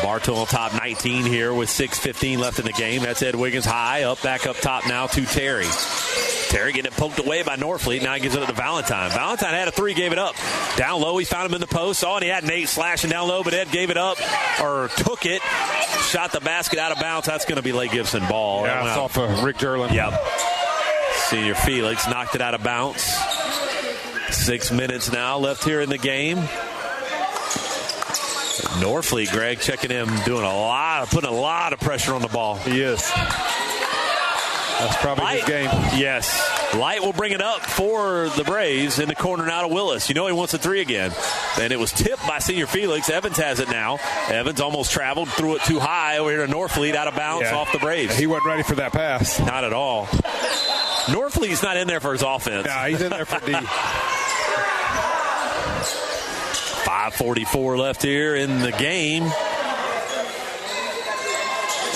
Speaker 3: Bartow on top 19 here with 6:15 left in the game. That's Ed Wiggins high, back up top now to Terry. Terry getting it poked away by Norfleet. Now he gives it to Valentine. Valentine had a three, gave it up. Down low, he found him in the post. And he had Nate slashing down low, but Ed gave it up, or took it, shot the basket out of bounds. That's going to be Lake Gibson ball.
Speaker 4: Yeah, it's off of Rick Derlin.
Speaker 3: Yep. Senior Felix knocked it out of bounds. 6 minutes now left here in the game. Norfleet, Greg, checking him, putting a lot of pressure on the ball.
Speaker 4: He is. That's probably his game.
Speaker 3: Yes. Light will bring it up for the Braves in the corner now to Willis. You know he wants a three again. And it was tipped by Senior Felix. Evans has it now. Evans almost traveled, threw it too high over here to Norfleet, out of bounds off the Braves.
Speaker 4: He wasn't ready for that pass.
Speaker 3: Not at all. Norfleet's not in there for his offense.
Speaker 4: No, he's in there for D.
Speaker 3: 5:44 left here in the game.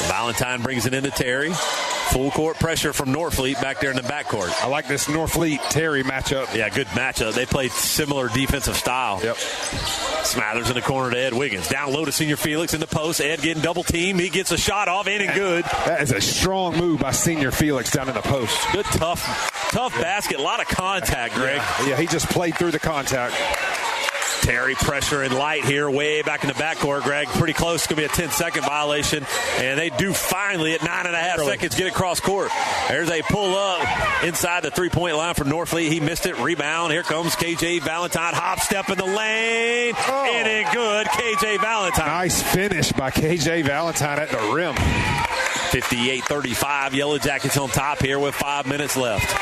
Speaker 3: Valentine brings it into Terry. Full court pressure from Norfleet back there in the backcourt.
Speaker 4: I like this Norfleet-Terry matchup.
Speaker 3: Yeah, good matchup. They play similar defensive style.
Speaker 4: Yep.
Speaker 3: Smathers in the corner to Ed Wiggins. Down low to Senior Felix in the post. Ed getting double team. He gets a shot off, in and good.
Speaker 4: That is a strong move by Senior Felix down in the post.
Speaker 3: Good, tough basket. A lot of contact, Greg.
Speaker 4: Yeah, he just played through the contact.
Speaker 3: Terry pressure and Light here way back in the backcourt, Greg. Pretty close. It's going to be a 10-second violation. And they do finally, at 9.5 seconds, get across court. There's a pull-up inside the three-point line for Norfleet. He missed it. Rebound. Here comes K.J. Valentine. Hop step in the lane. In and good. K.J. Valentine.
Speaker 4: Nice finish by K.J. Valentine at the rim.
Speaker 3: 58-35. Yellow Jackets on top here with 5 minutes left.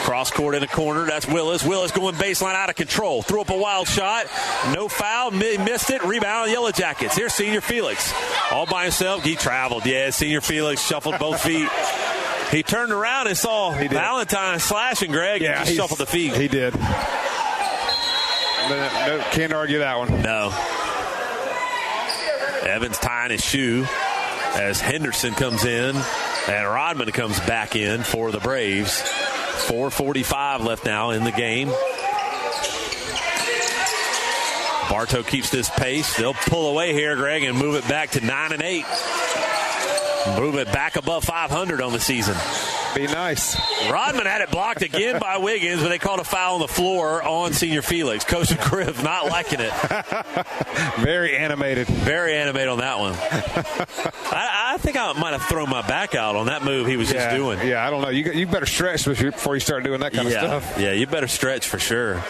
Speaker 3: Cross court in the corner. That's Willis. Willis going baseline out of control. Threw up a wild shot. No foul. Missed it. Rebound. Yellow Jackets. Here's Senior Felix. All by himself. He traveled. Yeah, Senior Felix shuffled both feet. He turned around and saw Valentine slashing, Greg.
Speaker 4: Yeah,
Speaker 3: and he shuffled the feet.
Speaker 4: He did. No, can't argue that one.
Speaker 3: No. Evans tying his shoe as Henderson comes in and Rodman comes back in for the Braves. 4:45 left now in the game. Bartow keeps this pace. They'll pull away here, Greg, and move it back to 9-8. Move it back above 500 on the season.
Speaker 4: Be nice.
Speaker 3: Rodman had it blocked again by Wiggins, but they called a foul on the floor on Senior Felix. Coach Griff not liking it.
Speaker 4: Very animated.
Speaker 3: Very animated on that one. I think I might have thrown my back out on that move he was just doing.
Speaker 4: Yeah, I don't know. You better stretch before you start doing that kind of stuff.
Speaker 3: Yeah, you better stretch for sure.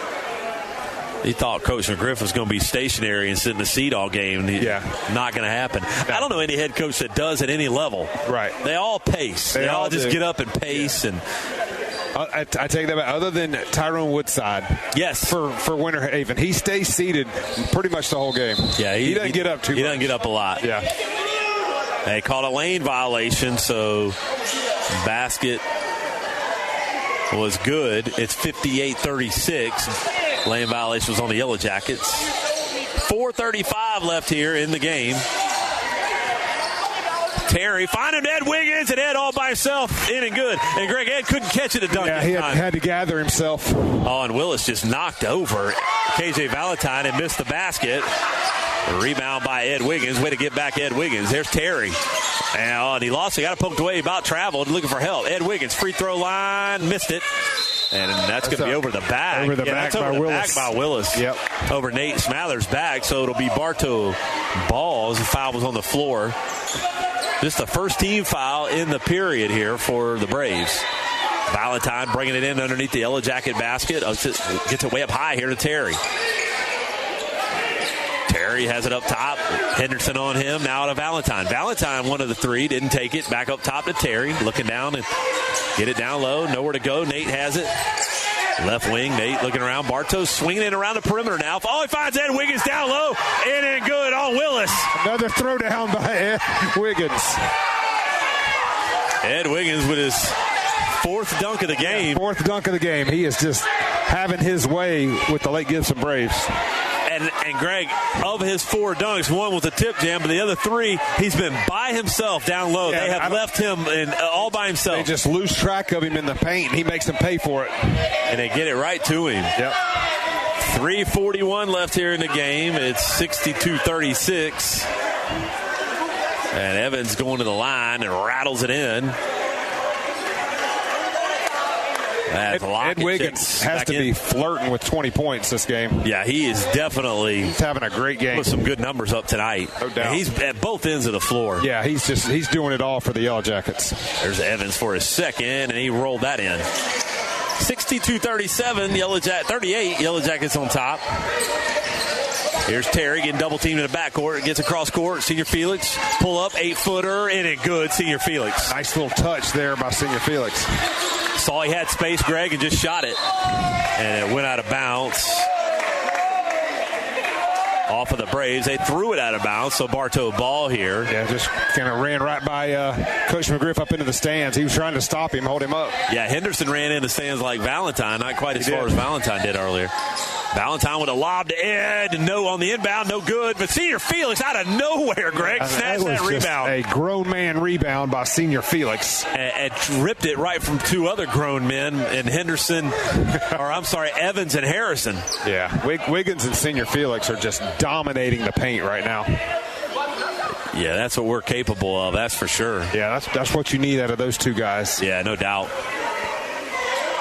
Speaker 3: He thought Coach McGriff was going to be stationary and sit in the seat all game. Not going to happen. I don't know any head coach that does at any level.
Speaker 4: Right.
Speaker 3: They all pace. They all just get up and pace. And
Speaker 4: I take that back. Other than Tyrone Woodside.
Speaker 3: Yes.
Speaker 4: For Winter Haven. He stays seated pretty much the whole game.
Speaker 3: Yeah.
Speaker 4: He doesn't get up too much.
Speaker 3: He doesn't get up a lot.
Speaker 4: Yeah.
Speaker 3: They called a lane violation, so basket was good. It's 58-36. Lane violation was on the Yellow Jackets. 4:35 left here in the game. Terry finding Ed Wiggins, and Ed all by himself, in and good. And Greg, Ed couldn't catch it to dunk.
Speaker 4: Yeah, he had to gather himself.
Speaker 3: Oh, and Willis just knocked over K.J. Valentine and missed the basket. A rebound by Ed Wiggins. Way to get back Ed Wiggins. There's Terry. And he lost it. Got it poked away. About traveled. Looking for help. Ed Wiggins, free throw line. Missed it. And that's going to be over the back.
Speaker 4: Over the back by Willis.
Speaker 3: Back by Willis.
Speaker 4: Yep.
Speaker 3: Over Nate Smathers' back. So it'll be Bartow balls. The foul was on the floor. Just the first team foul in the period here for the Braves. Valentine bringing it in underneath the Yellow Jacket basket. Gets it way up high here to Terry. Terry has it up top. Henderson on him. Now to Valentine. Valentine, one of the three, didn't take it. Back up top to Terry. Looking down and get it down low. Nowhere to go. Nate has it. Left wing. Nate looking around. Bartow's swinging it around the perimeter now. Oh, he finds Ed Wiggins down low. In and good on Willis.
Speaker 4: Another throwdown by Ed Wiggins.
Speaker 3: Ed Wiggins with his fourth dunk of the game.
Speaker 4: Yeah, fourth dunk of the game. He is just having his way with the Lake Gibson Braves.
Speaker 3: And Greg, of his four dunks, one was a tip jam, but the other three, he's been by himself down low. Yeah, they have left him all by himself.
Speaker 4: They just lose track of him in the paint, and he makes them pay for it.
Speaker 3: And they get it right to him.
Speaker 4: Yep.
Speaker 3: 3:41 left here in the game. It's 62-36. And Evans going to the line and rattles it in.
Speaker 4: Ed Wiggins has to be flirting with 20 points this game.
Speaker 3: Yeah, he is definitely
Speaker 4: having a great game.
Speaker 3: With some good numbers up tonight.
Speaker 4: No doubt.
Speaker 3: And he's at both ends of the floor.
Speaker 4: Yeah, he's doing it all for the Yellow Jackets.
Speaker 3: There's Evans for his second, and he rolled that in. 62-37, 38, Yellow Jackets on top. Here's Terry getting double teamed in the backcourt. Gets across court. Senior Felix pull up 8-footer and it good. Senior Felix.
Speaker 4: Nice little touch there by Senior Felix.
Speaker 3: Saw he had space, Greg, and just shot it. And it went out of bounds. Off of the Braves. They threw it out of bounds, so Bartow ball here.
Speaker 4: Yeah, just kind of ran right by Coach McGriff up into the stands. He was trying to stop him, hold him up.
Speaker 3: Yeah, Henderson ran in the stands like Valentine, not quite as far as Valentine did earlier. Valentine with a lob to Ed. No on the inbound, no good. But Senior Felix out of nowhere, Greg, snatched that rebound.
Speaker 4: A grown man rebound by Senior Felix.
Speaker 3: And ripped it right from two other grown men, and Evans and Harrison.
Speaker 4: Yeah, Wiggins and Senior Felix are just dominating the paint right now.
Speaker 3: Yeah, that's what we're capable of, that's for sure.
Speaker 4: Yeah, that's what you need out of those two guys.
Speaker 3: Yeah, no doubt.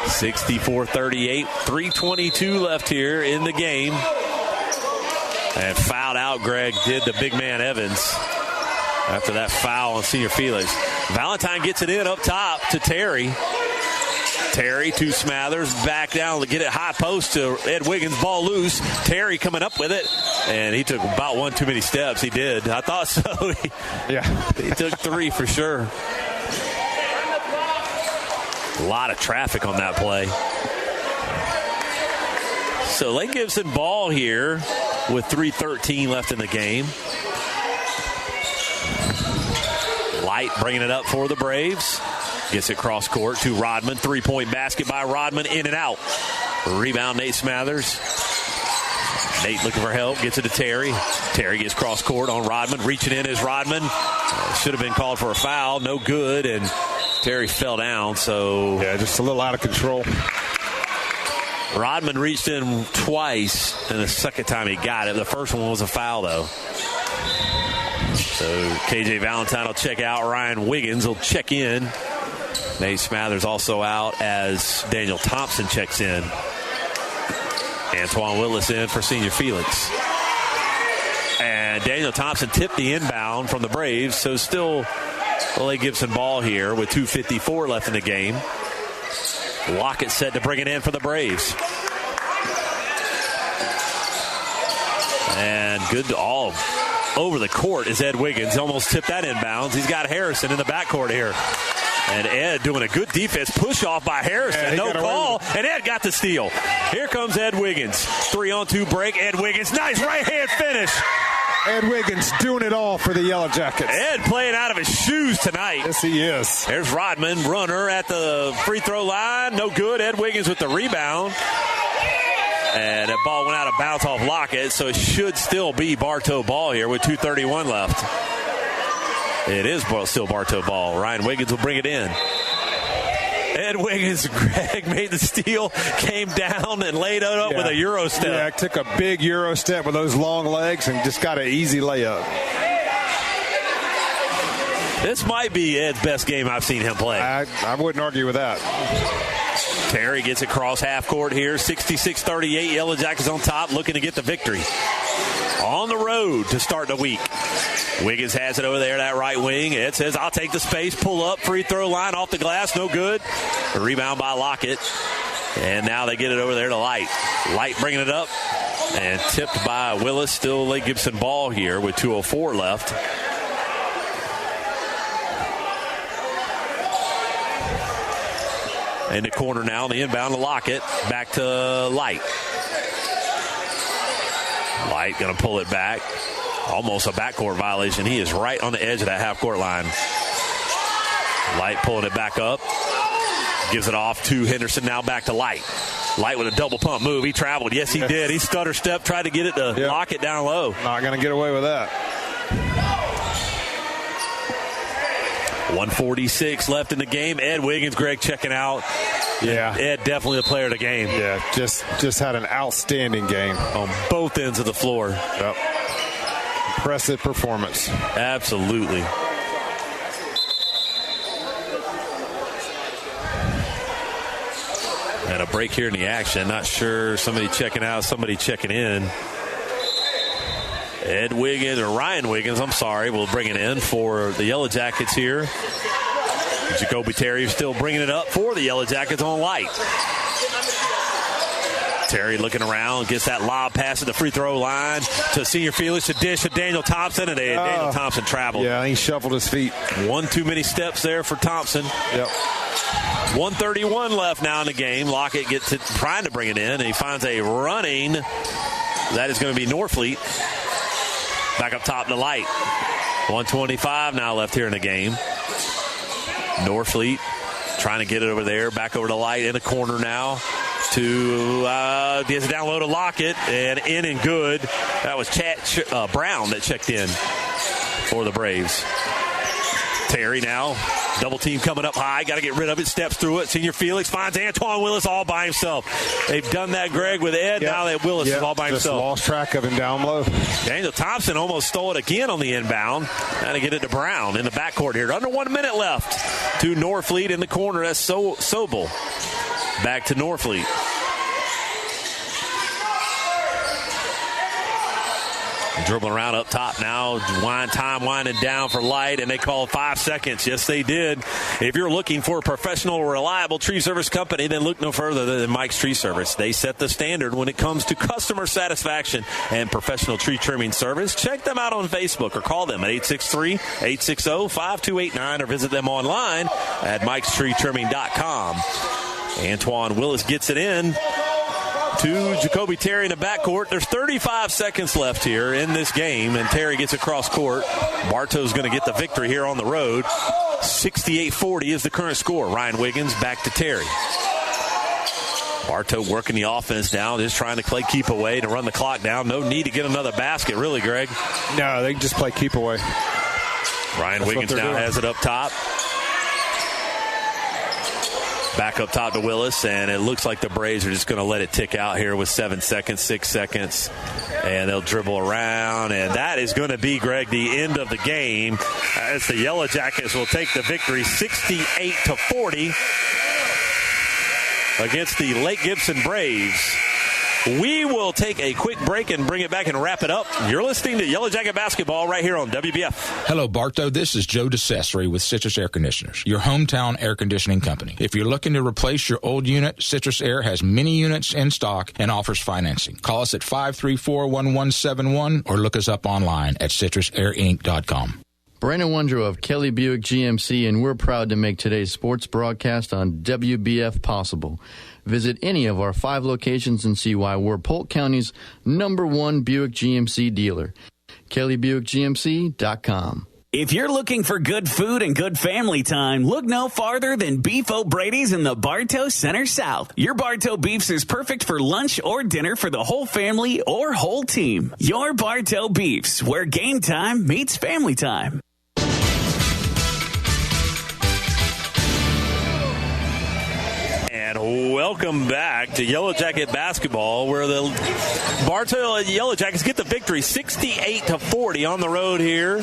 Speaker 3: 64-38, 3:22 left here in the game. And fouled out, Greg, did the big man Evans after that foul on Senior Felix. Valentine gets it in up top to Terry. Terry to Smathers, back down to get it high post to Ed Wiggins, ball loose. Terry coming up with it, and he took about one too many steps. He did. I thought so. He took three for sure. A lot of traffic on that play. So Lake Gibson ball here with 3:13 left in the game. Light bringing it up for the Braves. Gets it cross court to Rodman. 3-point basket by Rodman, in and out. Rebound, Nate Smathers. Nate looking for help, gets it to Terry. Terry gets cross court on Rodman. Reaching in is Rodman. Should have been called for a foul. No good, and Terry fell down, so...
Speaker 4: Yeah, just a little out of control.
Speaker 3: Rodman reached in twice, and the second time he got it. The first one was a foul, though. So KJ Valentine will check out. Ryan Wiggins will check in. Nate Smathers also out as Daniel Thompson checks in. Antoine Willis in for Senior Felix. And Daniel Thompson tipped the inbound from the Braves, so still Lake Gibson ball here with 2:54 left in the game. Lockett set to bring it in for the Braves. And good all over the court is Ed Wiggins. Almost tipped that inbounds. He's got Harrison in the backcourt here. And Ed doing a good defense. Push off by Harrison. No call. And Ed got the steal. Here comes Ed Wiggins. 3-on-2 break. Ed Wiggins. Nice right-hand finish.
Speaker 4: Ed Wiggins doing it all for the Yellow Jackets.
Speaker 3: Ed playing out of his shoes tonight.
Speaker 4: Yes, he is.
Speaker 3: There's Rodman, runner at the free throw line. No good. Ed Wiggins with the rebound. And that ball went out of bounds off Lockett, so it should still be Bartow ball here with 2:31 left. It is still Bartow ball. Ryan Wiggins will bring it in. Ed Wiggins, Greg made the steal, came down and laid it up with a Euro step.
Speaker 4: Yeah, took a big Euro step with those long legs and just got an easy layup.
Speaker 3: This might be Ed's best game I've seen him play.
Speaker 4: I wouldn't argue with that.
Speaker 3: Terry gets across half court here. 66-38. Yellow Jackets on top, looking to get the victory. On the road to start the week. Wiggins has it over there, that right wing. Ed says, I'll take the space, pull up, free throw line off the glass, no good. A rebound by Lockett. And now they get it over there to Light. Light bringing it up. And tipped by Willis. Still Lake Gibson ball here with 2:04 left. In the corner now, the inbound to Lockett. Back to Light. Light going to pull it back. Almost a backcourt violation. He is right on the edge of that half-court line. Light pulling it back up. Gives it off to Henderson. Now back to Light. Light with a double pump move. He traveled. Yes, he did. He stutter step, tried to get it to lock it down low.
Speaker 4: Not going to get away with that.
Speaker 3: 1:46 left in the game. Ed Wiggins, Greg checking out.
Speaker 4: Yeah.
Speaker 3: Ed definitely a player of the game.
Speaker 4: Yeah, just had an outstanding game.
Speaker 3: On both ends of the floor.
Speaker 4: Yep. Impressive performance.
Speaker 3: Absolutely. And a break here in the action. Not sure. Somebody checking out, somebody checking in. Ed Wiggins, or Ryan Wiggins, I'm sorry, will bring it in for the Yellow Jackets here. Jacoby Terry still bringing it up for the Yellow Jackets on Light. Terry looking around, gets that lob pass at the free throw line to senior Felix to dish to Daniel Thompson, and Daniel Thompson traveled.
Speaker 4: Yeah, he shuffled his feet.
Speaker 3: One too many steps there for Thompson.
Speaker 4: Yep.
Speaker 3: 1:31 left now in the game. Lockett gets it, trying to bring it in, and he finds a running. That is going to be Norfleet. Back up top to Light. 1:25 now left here in the game. Norfleet trying to get it over there. Back over to Light in the corner now. Gets down low to Lockett, and in and good. That was Brown that checked in for the Braves. Terry now, double team coming up high. Got to get rid of it. Steps through it. Senior Felix finds Antoine Willis all by himself. They've done that, Greg, with Ed. Yep. Now that Willis is all by himself.
Speaker 4: Just lost track of him down low.
Speaker 3: Daniel Thompson almost stole it again on the inbound. Trying to get it to Brown in the backcourt here. Under 1 minute left to Norfleet in the corner. That's Sobel. Back to Norfleet. Dribbling around up top now. Winding down for Light, and they call 5 seconds. Yes, they did. If you're looking for a professional, reliable tree service company, then look no further than Mike's Tree Service. They set the standard when it comes to customer satisfaction and professional tree trimming service. Check them out on Facebook or call them at 863-860-5289 or visit them online at mikestreetrimming.com. Antoine Willis gets it in to Jacoby Terry in the backcourt. There's 35 seconds left here in this game, and Terry gets across court. Bartow's going to get the victory here on the road. 68-40 is the current score. Ryan Wiggins back to Terry. Bartow working the offense down, just trying to play keep away to run the clock down. No need to get another basket, really, Greg.
Speaker 4: No, they can just play keep away.
Speaker 3: Ryan Wiggins now has it up top. Back up top to Willis, and it looks like the Braves are just going to let it tick out here with 7 seconds, 6 seconds, and they'll dribble around, and that is going to be, Greg, the end of the game as the Yellow Jackets will take the victory 68-40 against the Lake Gibson Braves. We will take a quick break and bring it back and wrap it up. You're listening to Yellow Jacket Basketball right here on WBF.
Speaker 10: Hello, Bartow. This is Joe DeCesare with Citrus Air Conditioners, your hometown air conditioning company. If you're looking to replace your old unit, Citrus Air has many units in stock and offers financing. Call us at 534-1171 or look us up online at citrusairinc.com.
Speaker 18: Brandon Wondrow of Kelly Buick GMC, and we're proud to make today's sports broadcast on WBF possible. Visit any of our 5 locations and see why we're Polk County's #1 Buick GMC dealer. KellyBuickGMC.com.
Speaker 6: If you're looking for good food and good family time, look no farther than Beef O'Brady's in the Bartow Center South. Your Bartow Beefs is perfect for lunch or dinner for the whole family or whole team. Your Bartow Beefs, where game time meets family time.
Speaker 3: And welcome back to Yellow Jacket Basketball, where the Bartow Yellow Jackets get the victory 68-40 on the road here.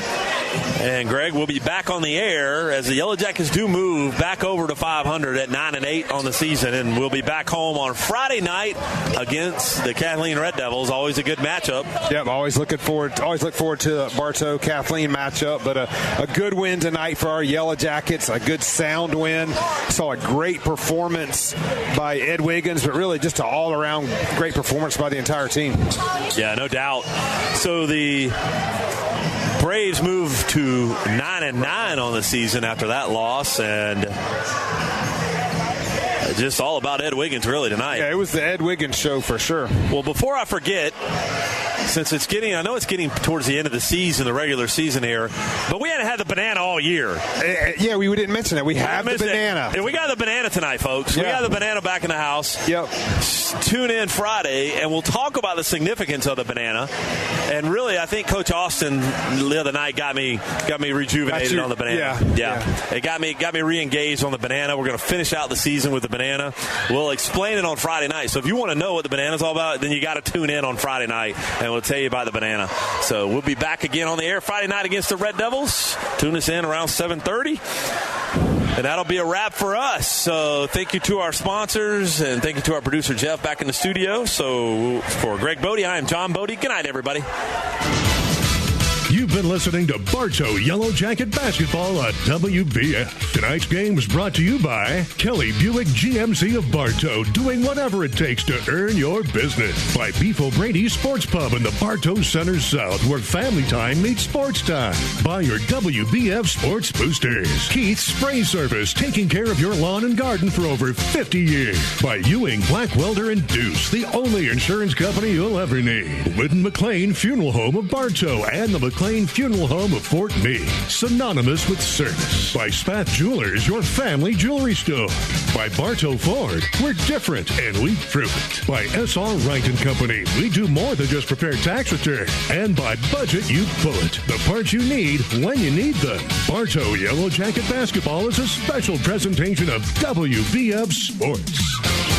Speaker 3: And Greg, we'll be back on the air as the Yellow Jackets do move back over to 500 at 9-8 on the season, and we'll be back home on Friday night against the Kathleen Red Devils. Always a good matchup.
Speaker 4: Yep, always look forward to the Bartow Kathleen matchup, but a good win tonight for our Yellow Jackets. A good sound win. Saw a great performance by Ed Wiggins, but really just an all-around great performance by the entire team.
Speaker 3: Yeah, no doubt. So the Braves move to 9-9 on the season after that loss, and just all about Ed Wiggins really tonight.
Speaker 4: Yeah, it was the Ed Wiggins show for sure.
Speaker 3: Well, before I forget, since I know it's getting towards the end of the season, the regular season here, but we hadn't had the banana all year.
Speaker 4: Yeah, we didn't mention it. We have the banana.
Speaker 3: And we got the banana tonight, folks.
Speaker 4: Yeah.
Speaker 3: We got the banana back in the house.
Speaker 4: Yep.
Speaker 3: Tune in Friday, and we'll talk about the significance of the banana. And really, I think Coach Austin the other night got me rejuvenated on the banana. Yeah. It got me re-engaged on the banana. We're going to finish out the season with the banana. We'll explain it on Friday night. So if you want to know what the banana's all about, then you got to tune in on Friday night, and we'll tell you about the banana. So we'll be back again on the air Friday night against the Red Devils. Tune us in around 7:30. And that'll be a wrap for us. So thank you to our sponsors, and thank you to our producer, Jeff, back in the studio. So for Greg Bodie, I am John Bodie. Good night, everybody.
Speaker 2: You've been listening to Bartow Yellow Jacket Basketball on WBF. Tonight's game was brought to you by Kelly Buick GMC of Bartow, doing whatever it takes to earn your business. By Beef O'Brady's Sports Pub in the Bartow Center South, where family time meets sports time. By your WBF Sports Boosters. Keith's Spray Service, taking care of your lawn and garden for over 50 years. By Ewing, Black Welder, and Deuce, the only insurance company you'll ever need. Whitten McLean Funeral Home of Bartow and the McLean Funeral Home of Fort Meade, synonymous with service. By Spath Jewelers, your family jewelry store. By Bartow Ford, we're different and we prove it. By S.R. Wright & Company, we do more than just prepare tax returns. And by Budget You Bullet, the parts you need when you need them. Bartow Yellow Jacket Basketball is a special presentation of WBF Sports.